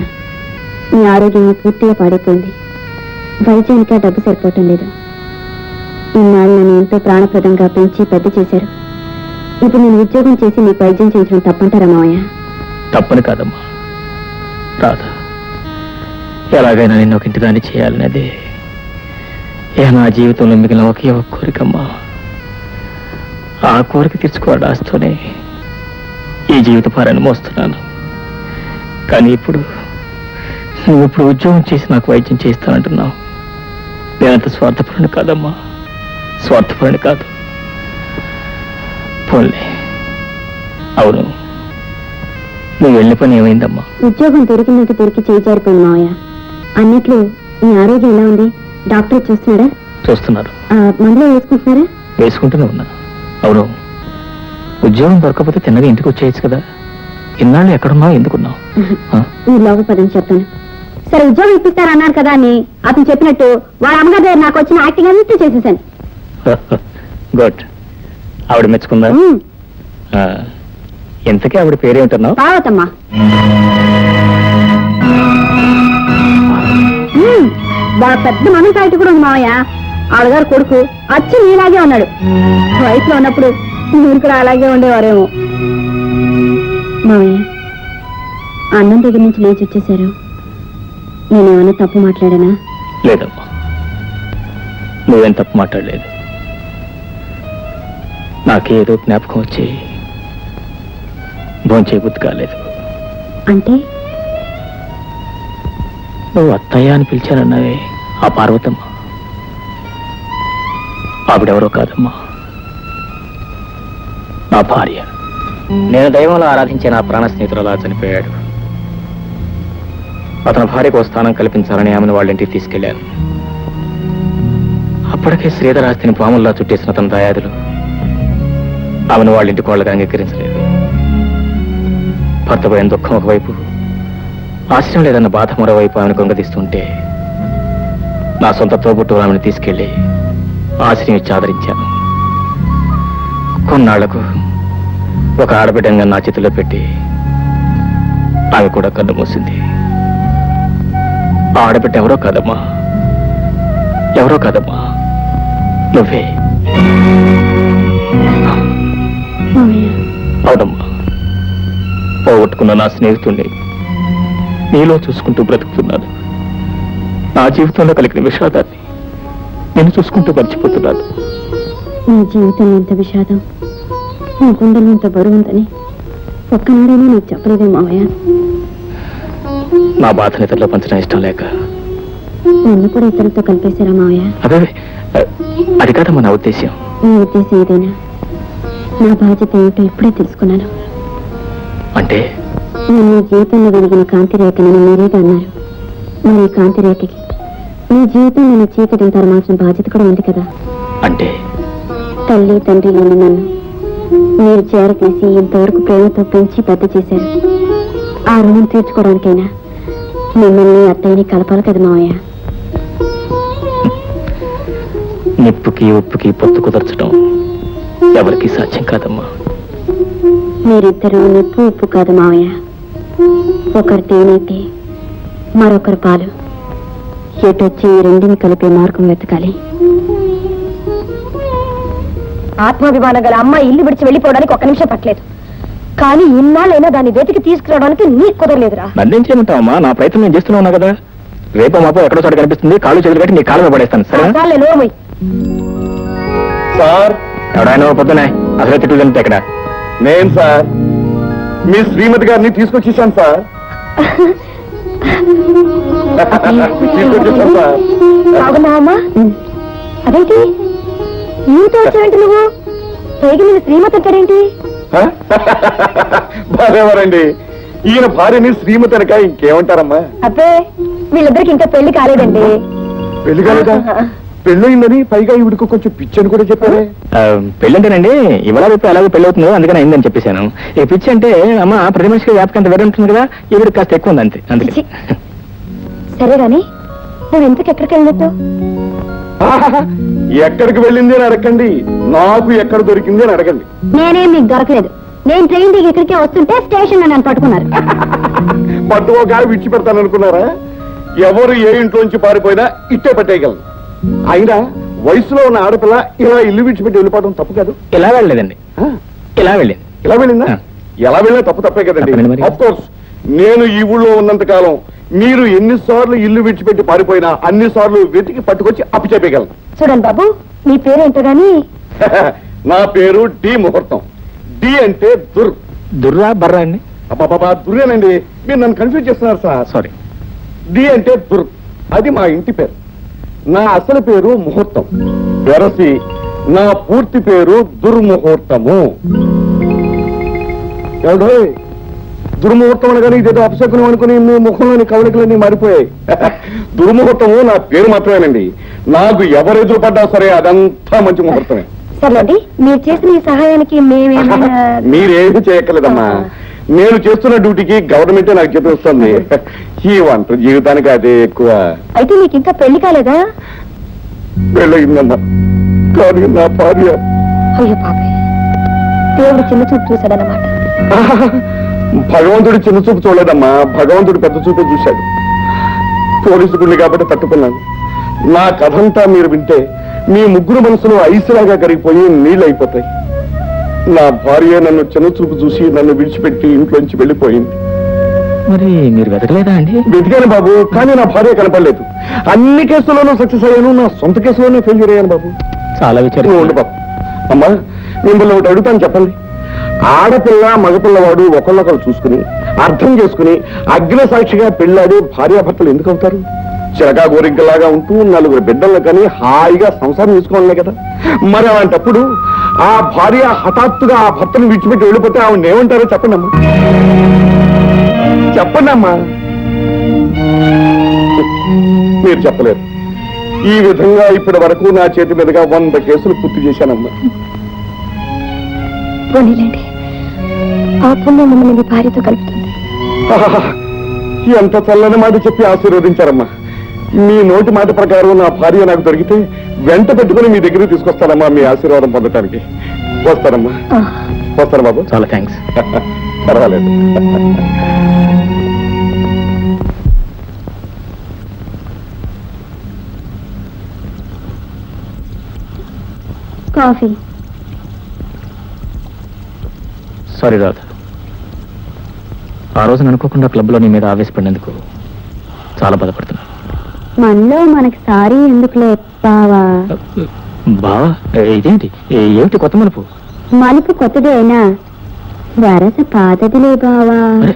మీ ఆరోగ్యం పూర్తిగా పాడైపోయింది. వైద్యానికి ఆ డబ్బు సరిపోవటం లేదు. ఇన్నాళ్ళు నన్ను ఎంతో ప్రాణప్రదంగా పెంచి పెద్ద చేశారు. ఇప్పుడు నేను ఉద్యోగం చేసి మీకు వైద్యం చేయించడం తప్పంటారా మావయ్య? తప్పని కాదమ్మా రాధా, ఎలాగైనా నిన్ను ఒక ఇంటి దాన్ని చేయాలనేది నా జీవితంలో మిగిలిన ఒకే ఒక కోరికమ్మా. ఆ కోరిక తీర్చుకోవాలి ఆస్తూనే ఈ జీవిత భారాన్ని మోస్తున్నాను. కానీ నువ్వు ఇప్పుడు ఉద్యోగం చేసి నాకు వైద్యం చేస్తానంటున్నావు. నేనంత స్వార్థపరుని కాదమ్మా, స్వార్థపరుని కాదు. పోన్లే. అవును, నువ్వు వెళ్ళిన పని ఏమైందమ్మా? ఉద్యోగం దొరికినట్టు దొరికి చేయి జారిపోయింది మావయ్య. అన్నిట్లో మీ ఆరోగ్యం ఎలా ఉంది? డాక్టర్ చూస్తున్నాడా? చూస్తున్నారు. మందులో వేసుకుంటున్నారా? వేసుకుంటూనే ఉన్నా. అవును, ఉద్యోగం దొరకకపోతే తిన్నగా ఇంటికి వచ్చేయచ్చు కదా. ఇన్నాళ్ళు ఎక్కడున్నావు, ఎందుకున్నావు? ఈ లోపల పదని చెప్తాను. సరే, ఉద్యోగం ఇప్పిస్తారన్నారు కదా అని అతను చెప్పినట్టు వాళ్ళ అమ్మగారి దగ్గర నాకు వచ్చిన యాక్టింగ్ అంతా చేసేసాను. గుడ్. ఆవిడ మెచ్చుకుందా? ఎంతకీ ఆవిడ పేరేమిటన్నావు? పార్వతమ్మా. వాళ్ళ పెద్ద మనసాయితీ కూడా ఉంది మావయ్య. ఆవిడగారు కొడుకు అచ్చు నీలాగే ఉన్నాడు. వయసులో ఉన్నప్పుడు మీరు కూడా అలాగే ఉండేవారేమో. మావయ్య, అన్నం దగ్గర నుంచి లేచి వచ్చేసారు. నేనేమన్నా తప్పు మాట్లాడానా? లేదమ్మా, నువ్వేం తప్పు మాట్లాడలేదు. నాకేదో జ్ఞాపకం వచ్చి భోంచేయబుద్ధి కాలేదు. అంటే నువ్వు అత్తయ్య అని పిలిచానన్నావే, ఆ పార్వతమ్మ ఆవిడెవరో కాదమ్మా, నా భార్య. నేను దైవంలో ఆరాధించే నా ప్రాణ స్నేహితుడు అలా చనిపోయాడు. అతని భార్యకు ఓ స్థానం కల్పించాలని ఆమెను వాళ్ళ ఇంటికి తీసుకెళ్లాను. అప్పటికే శ్రీధరాస్తిని పాముల్లా చుట్టేసిన తన దయాదులు ఆమెను వాళ్ళ ఇంటికి వాళ్ళగా అంగీకరించలేదు. భర్త పోయిన దుఃఖం ఒకవైపు, ఆశ్రయం లేదన్న బాధ మరోవైపు ఆమెను కొంగదీస్తుంటే నా సొంత తోబుట్టు ఆమెను తీసుకెళ్లి ఆశ్రయం ఇచ్చి ఆదరించాను. కొన్నాళ్లకు ఒక ఆడబిడ్డంగా నా చేతిలో పెట్టి ఆమె కూడా కన్ను మూసింది. ఆ ఆడబిడ్డ ఎవరో కాదమ్మా, నువ్వే. అవునమ్మా, పోగొట్టుకున్న నా స్నేహితుణ్ణి నీలో చూసుకుంటూ బ్రతుకుతున్నాను. నా జీవితంలో కలిగిన విషాదాన్ని నేను చూసుకుంటూ మర్చిపోతున్నాను. నీ జీవితంలో ఇంత విషాదం, నీ గుండెలో ఇంత బరువు ఉందని ఒక్కనాడైనా నాకు చెప్పలేదే మావయ్య. నా బాధని ఇతరులో పంచడం ఇష్టం లేక నన్ను కూడా ఇతరులతో కలిపేశారా మావయ్య? అదే, అది కాదమ్మా నా ఉద్దేశ్యం. నీ ఉద్దేశం ఏదైనా నా బాధ్యత ఏమిటో ఇప్పుడే తెలుసుకున్నాను. అంటే నేను నీ జీవితంలో వెలిగిన కాంతి రేఖనని మీరేగా అన్నారు. మరి ఈ కాంతి రేఖకి నీ జీవితం నేను చీకటిని తరమాల్సిన బాధ్యత కూడా ఉంది కదా. అంటే తల్లి తండ్రి లేని నన్ను మీరు చేరతీసి ఇంతవరకు ప్రేమతో పెంచి పెద్ద చేశారు. ఆ రుణం తీర్చుకోవడానికైనా మిమ్మల్ని అత్తయ్యని కలపాలి కదా మావయ్య. నిప్పుకి ఉప్పుకి పొత్తు కుదర్చడం ఎవరికి సాధ్యం కాదమ్మా. మీరిద్దరూ నిప్పు ఉప్పు కాదు మావయ్య. ఒకరు తేనైతే మరొకరు పాలు. ఎటొచ్చి ఈ రెండిని కలిపే మార్గం వెతకాలి. ఆత్మాభిమానం గల అమ్మాయి ఇల్లు విడిచి వెళ్ళిపోవడానికి ఒక్క నిమిషం పట్టలేదు, కానీ ఇన్నాళ్ళైనా దాన్ని వెతికి తీసుకురావడానికి నీకు కుదరలేదురా. నన్నేం చేయమంటావమ్మా, నా ప్రయత్నం నేను చేస్తూనే ఉన్నా కదా. రేపు మాపో ఎక్కడో చోట కనిపిస్తుంది, కాళ్ళు చేతులు కట్టి నీ కాళ్ళ మీద పడేస్తాను. సరే చాలే నోర్మై. సార్, ఎవడాయన పొద్దునే అసలు తిట్టుదంటే ఎక్కడ? నేను సార్ మీ శ్రీమతి గారిని తీసుకొచ్చేసాను సార్. తీసుకొచ్చేసాను సార్. బాగున్నావమ్మా? అదేంటి నీతో వచ్చావంటే నువ్వు పైకి మీద శ్రీమతి అంటాడేంటి? బాగారండి, ఈయన భార్యని శ్రీమతి అనక ఇంకేమంటారమ్మా? అబ్బే వీళ్ళిద్దరికి ఇంకా పెళ్లి కాలేదండి. పెళ్లి కాలేదా? పెళ్ళయిందని పైగా ఈవిడికి కొంచెం పిచ్చని కూడా చెప్పారే. పెళ్ళంటేనండి ఇవాళ రేపు ఎలాగో పెళ్ళి అవుతుందో అందుకని అయిందని చెప్పేశాను. ఈ పిచ్చి అంటే అమ్మ ప్రతి మనిషికి వ్యాపకం అంత వేరే ఉంటుంది కదా, ఈవిడికి కాస్త ఎక్కువ ఉంది అంతే. అందుకే పిచ్చి. సరే గాని నువ్వు ఇంతకు ఎక్కడికి వెళ్ళొద్దు? ఎక్కడికి వెళ్ళింది అని అడగండి, నాకు ఎక్కడ దొరికింది అని అడగండి. నేనేం మీకు దొరకలేదు. నేను ట్రైన్ దిగి ఇక్కడికే వస్తుంటే స్టేషన్ లో నన్ను పట్టుకున్నారు. పట్టుకోగా విడిచిపెడతాను అనుకున్నారా? ఎవరు ఏ ఇంట్లోంచి పారిపోయినా ఇట్టే పట్టేయగలను. అయినా వయసులో ఉన్న ఆడపిల్ల ఇలా ఇల్లు విడిచిపెట్టి వెళ్ళిపోవడం తప్పు కాదు. ఇలా వెళ్ళలేదండి, ఆ? ఇలా వెళ్ళింది. ఎలా వెళ్ళిందా? ఆ. ఎలా వెళ్ళినా తప్పే తప్పేనండి కదండి. మరి. ఆఫ్ కోర్స్ నేను ఈ ఊళ్ళో ఉన్నంత కాలం మీరు ఎన్నిసార్లు ఇల్లు విడిచిపెట్టి పారిపోయినా అన్నిసార్లు వెతికి పట్టుకొచ్చి అప్పు చెప్పగలను. చూడండి బాబు, నీ పేరేంటో గాని నా పేరు డి ముహూర్తం. డి అంటే దుర్. దుర్రా బర్రా అండి? అబ్బాబా దుర్రేనండి, మీరు నన్ను కన్ఫ్యూజ్ చేస్తున్నారు సార్. సారీ. డి అంటే దుర్, అది మా ఇంటి పేరు. నా అసలు పేరు ముహూర్తం, వెరసి నా పూర్తి పేరు దుర్ముహూర్తము. ఎవడో దుర్ముహూర్తం అనగానే ఇదేదో అపశకునం అనుకుని మీ ముఖంలోని కవలికలన్నీ మారిపోయాయి. దుర్ముహూర్తము నా పేరు మాత్రమేనండి. నాకు ఎవరు ఎదురుపడ్డా సరే అదంతా మంచి ముహూర్తమే. సర్లేండి, మీరు చేసిన ఈ సహాయానికి మేమేమైనా మీరేమి చేయక్కర్లేదమ్మా. నేను చేస్తున్న డ్యూటీకి గవర్నమెంటే నాకు చెప్పిస్తుంది. ఈ వంట జీవితానికి అదే ఎక్కువ. అయితే నీకు ఇంకా పెళ్లి కాలేదా? పెళ్ళయిందమ్మా, కానీ నా భార్య అయ్యో పాపే, దేవుడు చిన్న చూపు చూశాడన్నమాట. భగవంతుడు చిన్న చూపు చూడలేదమ్మా, భగవంతుడు పెద్ద చూపే చూశాడు. పోలీసు గుండి కాబట్టి తట్టుకున్నాను. నా కథంతా మీరు వింటే మీ ముగ్గురు మనసులో ఐసులాగా కరిగిపోయి నీళ్ళు అయిపోతాయి. నా భార్య నన్ను చిన్న చూపు చూసి నన్ను విడిచిపెట్టి ఇంట్లోంచి వెళ్ళిపోయింది. మరి మీరు వెతకలేదా అండి? వెతికాను బాబు, కానీ నా భార్య కనపడలేదు. అన్ని కేసుల్లోనూ సక్సెస్ అయ్యాను, నా సొంత కేసులోనే ఫెయిల్యూర్ అయ్యాను బాబు. చాలా నువ్వు విచారం. ఉండు బాబు. అమ్మా, మిమ్మల్ని ఒకటి అడుగుతాను, చెప్పండి. ఆడపిల్ల మగపిల్లవాడు ఒకళ్ళొకరు చూసుకుని అర్థం చేసుకుని అగ్ని సాక్షిగా పెళ్ళాడి భార్యాభర్తలు ఎందుకు అవుతారు? చిలకా గోరింకలాగా ఉంటూ నలుగురు బిడ్డలను కానీ హాయిగా సంసారం చేసుకోవాలనే కదా. మరి అలాంటప్పుడు ఆ భార్య హఠాత్తుగా ఆ భర్తను విడిచిపెట్టి వెళ్ళిపోతే ఆవిడ ఏమంటారో చెప్పండి అమ్మా. చెప్పండి అమ్మా. మీరు చెప్పలేరు. ఈ విధంగా ఇప్పటి వరకు నా చేతి మీదుగా 100 కేసులు పూర్తి చేశానమ్మా. పోనీలేండి, ఆ పుణ్యం మిమ్మల్ని మీ భార్యతో కలుపుతుంది. ఆహా, ఎంత చల్లని మాట చెప్పి ఆశీర్వదించారమ్మా. మీ నోటి మాట ప్రకారం నా భార్య నాకు దొరికితే వెంట పెట్టుకుని మీ దగ్గరికి తీసుకొస్తానమ్మా, మీ ఆశీర్వాదం పొందటానికి. వస్తానమ్మా. వస్తాను బాబు. చాలా థ్యాంక్స్. పర్వాలేదు. కాఫీ. సారీ రాధ, ఆ రోజు అనుకోకుండా క్లబ్లో నీ మీద ఆవేశపడినందుకు చాలా బాధపడుతున్నా. మనలో మనకి సారీ ఎందుకులే బావా. బావా, ఇదేంటి? ఏమిటి కొత్త మలుపు? మలుపు కొత్తది అయినా వరస పాతదిలే బావా. అరే,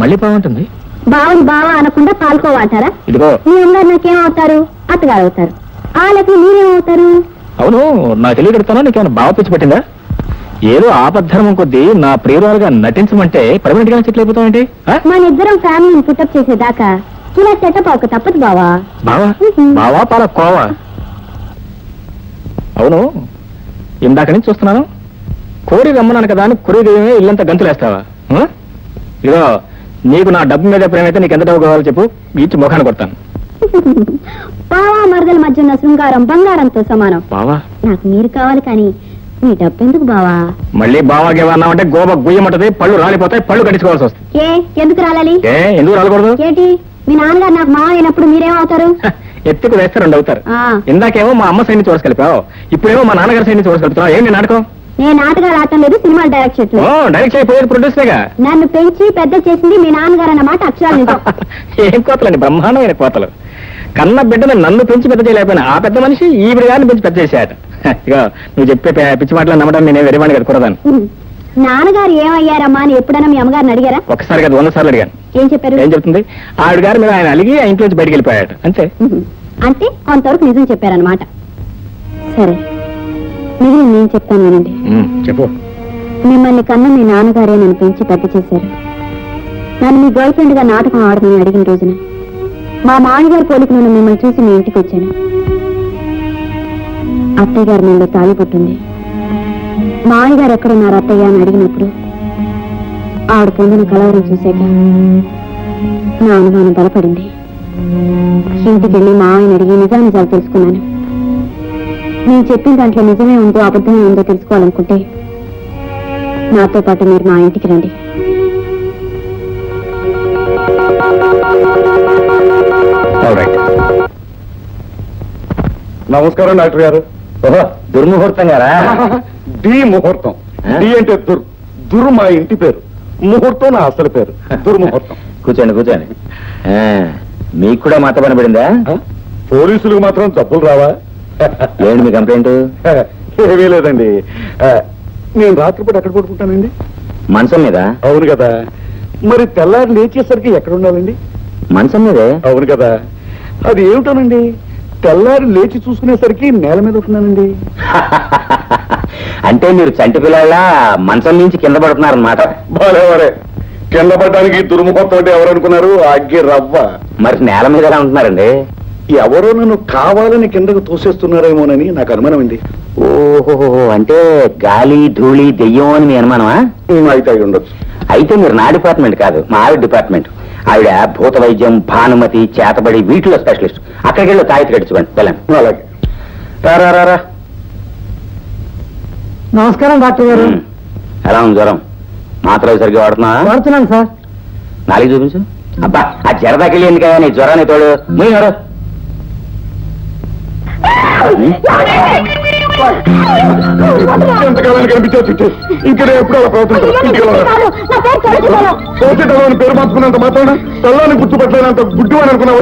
మళ్ళీ బాగుంటుంది. బావని బావా అనకుండా పాల్కోవాటారా? ఇదిగో, మీ అందరు నాకేమవుతారు? అత్తగారు అవుతారు. వాళ్ళకి మీరేమవుతారు? అవును, నాకు తెలియగలుగుతానా? నీకేమైనా బావ పిచ్చి పట్టిందా? ఏదో ఆపద్ధర్మం కొద్దీ నా ప్రియురాలుగా నటించమంటే పర్మనెంట్ గా సెటిల్ అయిపోతామేంటి? మన ఇద్దరం ఫ్యామిలీని పుట్టప్ చేసేదాకా ఇలా సెటప్ అవక తప్పదు బావా. బావా బావా పాల కోవా. అవును, ఇందాక నుంచి చూస్తున్నాను, కోరి రమ్మన్నాను కదా అని కొరిదేమే ఇల్లంతా గంతులేస్తావా? ఇదిగో, నీకు నా డబ్బు మీద ప్రేమైతే నీకు ఎంత డబ్బు కావాలో చెప్పు, ఇచ్చి ముఖాన్ని కొడతాను. బావా మరదల మధ్య ఉన్న శృంగారం బంగారంతో సమానం. బావా, నాకు మీరు కావాలి కానీ మీ డబ్బెందుకు బావా? మళ్ళీ బావాకేమన్నామంటే గోబ గుయ్యమంటది, పళ్ళు రాలిపోతాయి, పళ్ళు కట్టించుకోవాల్సి వస్తుంది. ఎందుకు రాలాలి? ఎందుకు రాలకూడదు? ఏంటి, మీ నాన్నగారు నాకు మావ అయినప్పుడు మీరేమవుతారు? ఎత్తుకు వేస్తే 2 అవుతారు. ఆ. ఇందాకేమో మా అమ్మ సైడ్ నుంచి ఓడసి కలిపావు, ఇప్పుడేమో మా నాన్నగారి సైడ్ నుంచి ఓడసి కలుపుతున్నావు. ఏంటి నాటకం? నేను నాటకాలు ఆడటం లేదు, సినిమాలు డైరెక్ట్ చేయట్లేదు. డైరెక్ట్ అయిపోయేది ప్రొడ్యూసర్గా. నన్ను పెంచి పెద్ద చేసింది మీ నాన్నగారు అన్నమాట అక్షరాలు నిజం. ఏం కోతలండి, బ్రహ్మాండమైన కోతలు. కన్న బిడ్డను నన్ను పెంచి పెద్ద చేయలేకపోయినా ఆ పెద్ద మనిషి ఈవిడ గారిని పెంచి పెద్ద చేశాడు. ఇక నువ్వు చెప్పే పిచ్చి మాటలు నమ్మడం నేనే వెరివాణి కదా కూడదాను. నాన్నగారు ఏమయ్యారమ్మా అని ఎప్పుడైనా మీ అమ్మగారిని అడిగారా? ఒకసారి కదా 100 సార్లు అడిగాను. ఏం చెప్పారు? ఏం చెప్తుంది? ఆవిడ గారి మీద ఆయన అలిగి ఆ ఇంట్లోంచి బయటికి వెళ్ళిపోయాడు అంతే. అంటే కొంతవరకు నిజం చెప్పారనమాట. సరే, మిగిలిన నేను చెప్తాను వినండి. చెప్పు. మిమ్మల్ని కన్న మీ నాన్నగారే నన్ను పెంచి పెద్ద చేశారు. నన్ను మీ గర్ల్ ఫ్రెండ్ గా నాటకం ఆడమని అడిగిన రోజున మా మామగారి పోలిక నన్ను మిమ్మల్ని చూసి మీ ఇంటికి వచ్చాను. అత్తయ్య గారి మీద తాళి పుట్టింది. మామగారు ఎక్కడున్నారు అత్తయ్య అని అడిగినప్పుడు ఆవిడ పొందిన కలవరం చూశాక నా అనుమానం బలపడింది. ఇంటికి వెళ్ళి మా ఆయన అడిగి నిజాలు తెలుసుకున్నాను. నేను చెప్పిన దాంట్లో నిజమే ఉందో అబద్ధమే ఉందో తెలుసుకోవాలనుకుంటే నాతో పాటు మీరు మా ఇంటికి రండి. నమస్కారం డాక్టర్ గారు. ఓహో, దుర్ముహూర్తం గారా? డి ముహూర్తం. డి అంటే దుర్ మా ఇంటి పేరు, ముహూర్తం నా అసలు పేరు, దుర్ముహూర్తం. కూర్చోండి కూర్చోండి. మీకు కూడా మాట పని పడిందా? పోలీసులకు మాత్రం జబ్బులు రావా? ఏంటి మీ కంప్లైంట్? ఏమీ లేదండి. నేను రాత్రిపూట ఎక్కడ పడుకుంటానండి? మంచం మీద. అవును కదా. మరి తెల్లారి లేచేసరికి ఎక్కడ ఉండాలండి? మంచం మీదే. అవును కదా. అది ఏమిటోనండి, తెల్లారి లేచి చూసుకునేసరికి నేల మీద ఉంటున్నానండి. అంటే మీరు చంటి పిల్లల మంచం నుంచి కింద పడుతున్నారన్నమాట. బాలేవరే, కింద పడ్డానికి దుర్ముహూర్తం అంటే ఎవరు అనుకున్నారు? అగ్గి రవ్వ. మరి నేల మీద ఎలా ఉంటున్నారండి? ఎవరో నన్ను కావాలని కిందకు తోసేస్తున్నారేమోనని నాకు అనుమానం అండి. ఓహో, అంటే గాలి ధూళి దెయ్యం అని మీ అనుమానమా? అయితే అయి ఉండొచ్చు. అయితే మీరు నా డిపార్ట్మెంట్ కాదు, మా ఆవిడ డిపార్ట్మెంట్. ఆవిడ భూత వైద్యం, భానుమతి, చేతబడి వీటిలో స్పెషలిస్ట్. అక్కడికి వెళ్ళి తాయితీ కట్టించుకోండి వెళ్ళండి. అలాగే. రా. నమస్కారం డాక్టర్ గారు. ఎలా ఉంది జ్వరం? మాత్రలు సరిగ్గా వాడుతున్నాను సార్. నాలుగు చూపించు. అబ్బా, ఆ జరదాకెళ్ళి ఎందుకయ్యా నీ జ్వరాన్ని తోడు. మీరు ఎంతకాలాన్ని కనిపించావు? ఇంకా ఎప్పుడు అలా ప్రవర్తించాలని పేరు మార్చుకున్నంత మాత్రాన తెల్లాన్ని గుర్తుపట్టలేనంత గుడ్డు అని అనుకున్నావు.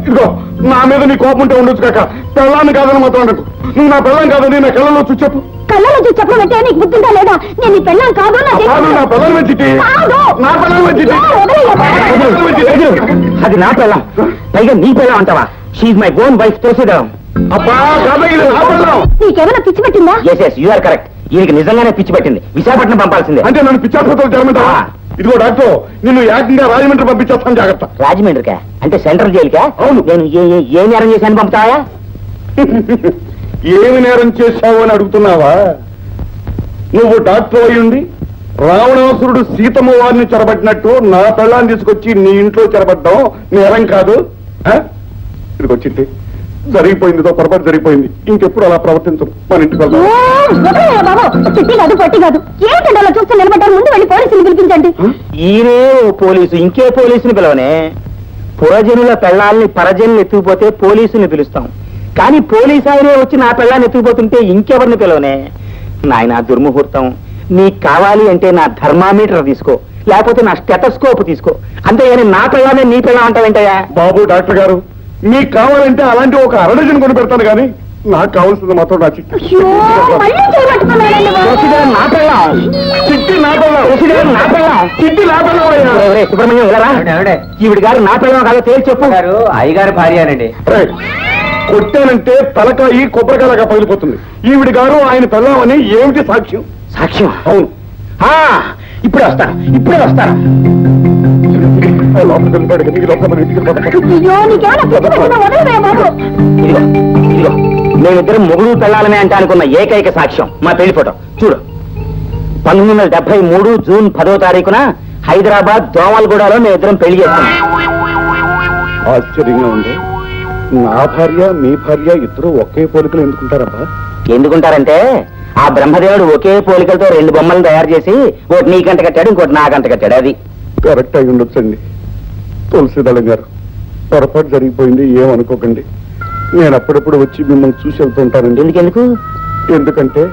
ఇదిగో, నా మీద నీ కోపం ఉంటే ఉండొచ్చు కాక పెళ్ళాన్ని కాదని మాత్రం అనకు. నువ్వు నా పెళ్ళం కాదని నా కళ్ళలో చూసి చెప్పు. కళ్ళలో చూసి చెప్పమంటే నీకు గుర్తుందా లేదా? నేను నీ పెళ్ళాం కాదు. నా పిల్లలు వెచ్చిటి, నా పిల్లలు వెచ్చిటి. అది నా పిల్ల, పైగా నీ పిల్ల అంటావా? She my own wife. తోసిదాం. అబ్బా కాదా, ఇది నా పిల్లం. నీకేమైనా పిచ్చి పట్టిందా? Yes you are correct. ఈయనకి నిజంగానే పిచ్చి పట్టింది. విశాఖపట్నం పంపాల్సిందే. అంటే నన్ను పిచ్చాసుపత్రులు చేరమంటావా? ఇదిగో డాక్టర్, నిన్ను ఏకంగా రాజమండ్రి పంపించేస్తాను, జాగ్రత్త. రాజమండ్రికా? అంటే సెంట్రల్ జైలుకా? అవును. నేను ఏ నేరం చేశాను పంపుతావా? ఏమి నేరం చేశావు అని అడుగుతున్నావా? నువ్వు డాక్టర్ అయ్యుండి రావణాసురుడు సీతమ్మ వారిని చెరబట్టినట్టు నా పిల్లాన్ని తీసుకొచ్చి నీ ఇంట్లో చెరబడ్డాం నేరం కాదు. ఇదిగొచ్చింది, జరిగిపోయిందితో పొరపాటు జరిగిపోయింది. ఇంకెప్పుడు అలా ప్రవర్తించరు. మన ఇంటికి వెళ్దాం. చిట్టి కాదు, పట్టి కాదు. ఏంటంటే అలా చూస్తే నిలబడ్డారు? ముందు వెళ్ళి పోలీసులు పిలిపించండి. ఈయనే ఓ పోలీసు, ఇంకే పోలీసుని పిలవనే. పురజనుల పెళ్ళాలని పరజనులు ఎత్తుకుపోతే పోలీసుని పిలుస్తాం, కానీ పోలీసు ఆయనే వచ్చి నా పెళ్ళాన్ని ఎత్తుకుపోతుంటే ఇంకెవరిని పిలవనే. నాయన దుర్ముహూర్తం, నీకు కావాలి అంటే నా థర్మామీటర్ తీసుకో, లేకపోతే నా స్టెటస్కోప్ తీసుకో. అంతేగాని నా పెళ్ళానే నీ పెళ్ళం అంటావేంటయ్యా? బాబు డాక్టర్ గారు, మీకు కావాలంటే అలాంటి ఒక అరడజన్ కొని పెడతాను, కానీ నాకు కావాల్సింది మాత్రం నా చిట్టి. నా పెళ్ళం, చిట్టి నా పిల్లం, నా పెళ్ళం, చిట్టి నా పిల్లం. సుబ్రహ్మణ్యం ఈవిడ గారు నా పెళ్ళం కాదో తేల్చి చెప్పు. అయ్యగారు భార్యనండి. కొట్టానంటే తలకాయి కొబ్బరికాయలాగా పగిలిపోతుంది. ఈవిడి గారు ఆయన పిల్లమని ఏమిటి సాక్ష్యం? సాక్ష్యం? అవును. ఇప్పుడే వస్తాను. లోపలికి వెళ్ళిపోయాడు కదా, ఈ లోపల మన ఇంటికి వెళ్ళిపోతాం. ఇదిగో మేమిద్దరం మొగుడు పెళ్ళాలనే అంటే అనుకున్న ఏకైక సాక్ష్యం మా పెళ్లి ఫోటో చూడు. 1973 జూన్ 10వ తారీఖున హైదరాబాద్ దోమలగూడలో మేమిద్దరం పెళ్లి చేసుకున్నాం. ఆశ్చర్యంగా ఉంది. నా భార్య మీ భార్య ఇద్దరు ఒకే పోలికలు ఎందుకుంటారబ్బా? ఎందుకుంటారంటే ఆ బ్రహ్మదేవుడు ఒకే పోలికలతో 2 బొమ్మలను తయారు చేసి ఒకటి నీకంట కట్టాడు, ఇంకోటి నాకంట కట్టాడు. అది కరెక్ట్ అయి ఉండొచ్చండి. తులసిదళం గారు, పొరపాటు జరిగిపోయింది, ఏమనుకోకండి. నేను అప్పుడప్పుడు వచ్చి మిమ్మల్ని చూసి వెళ్తుంటానండి. ఎందుకెందుకు? ఎందుకంటే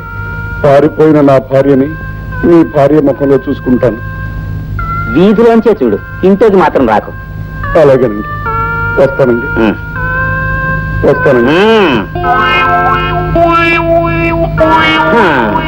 పారిపోయిన నా భార్యని మీ భార్య ముఖంలో చూసుకుంటాను. వీధిలోంచే చూడు, ఇంట్లోకి మాత్రం రాకు. అలాగేనండి, వస్తానండి. వస్తానండి. ఆ.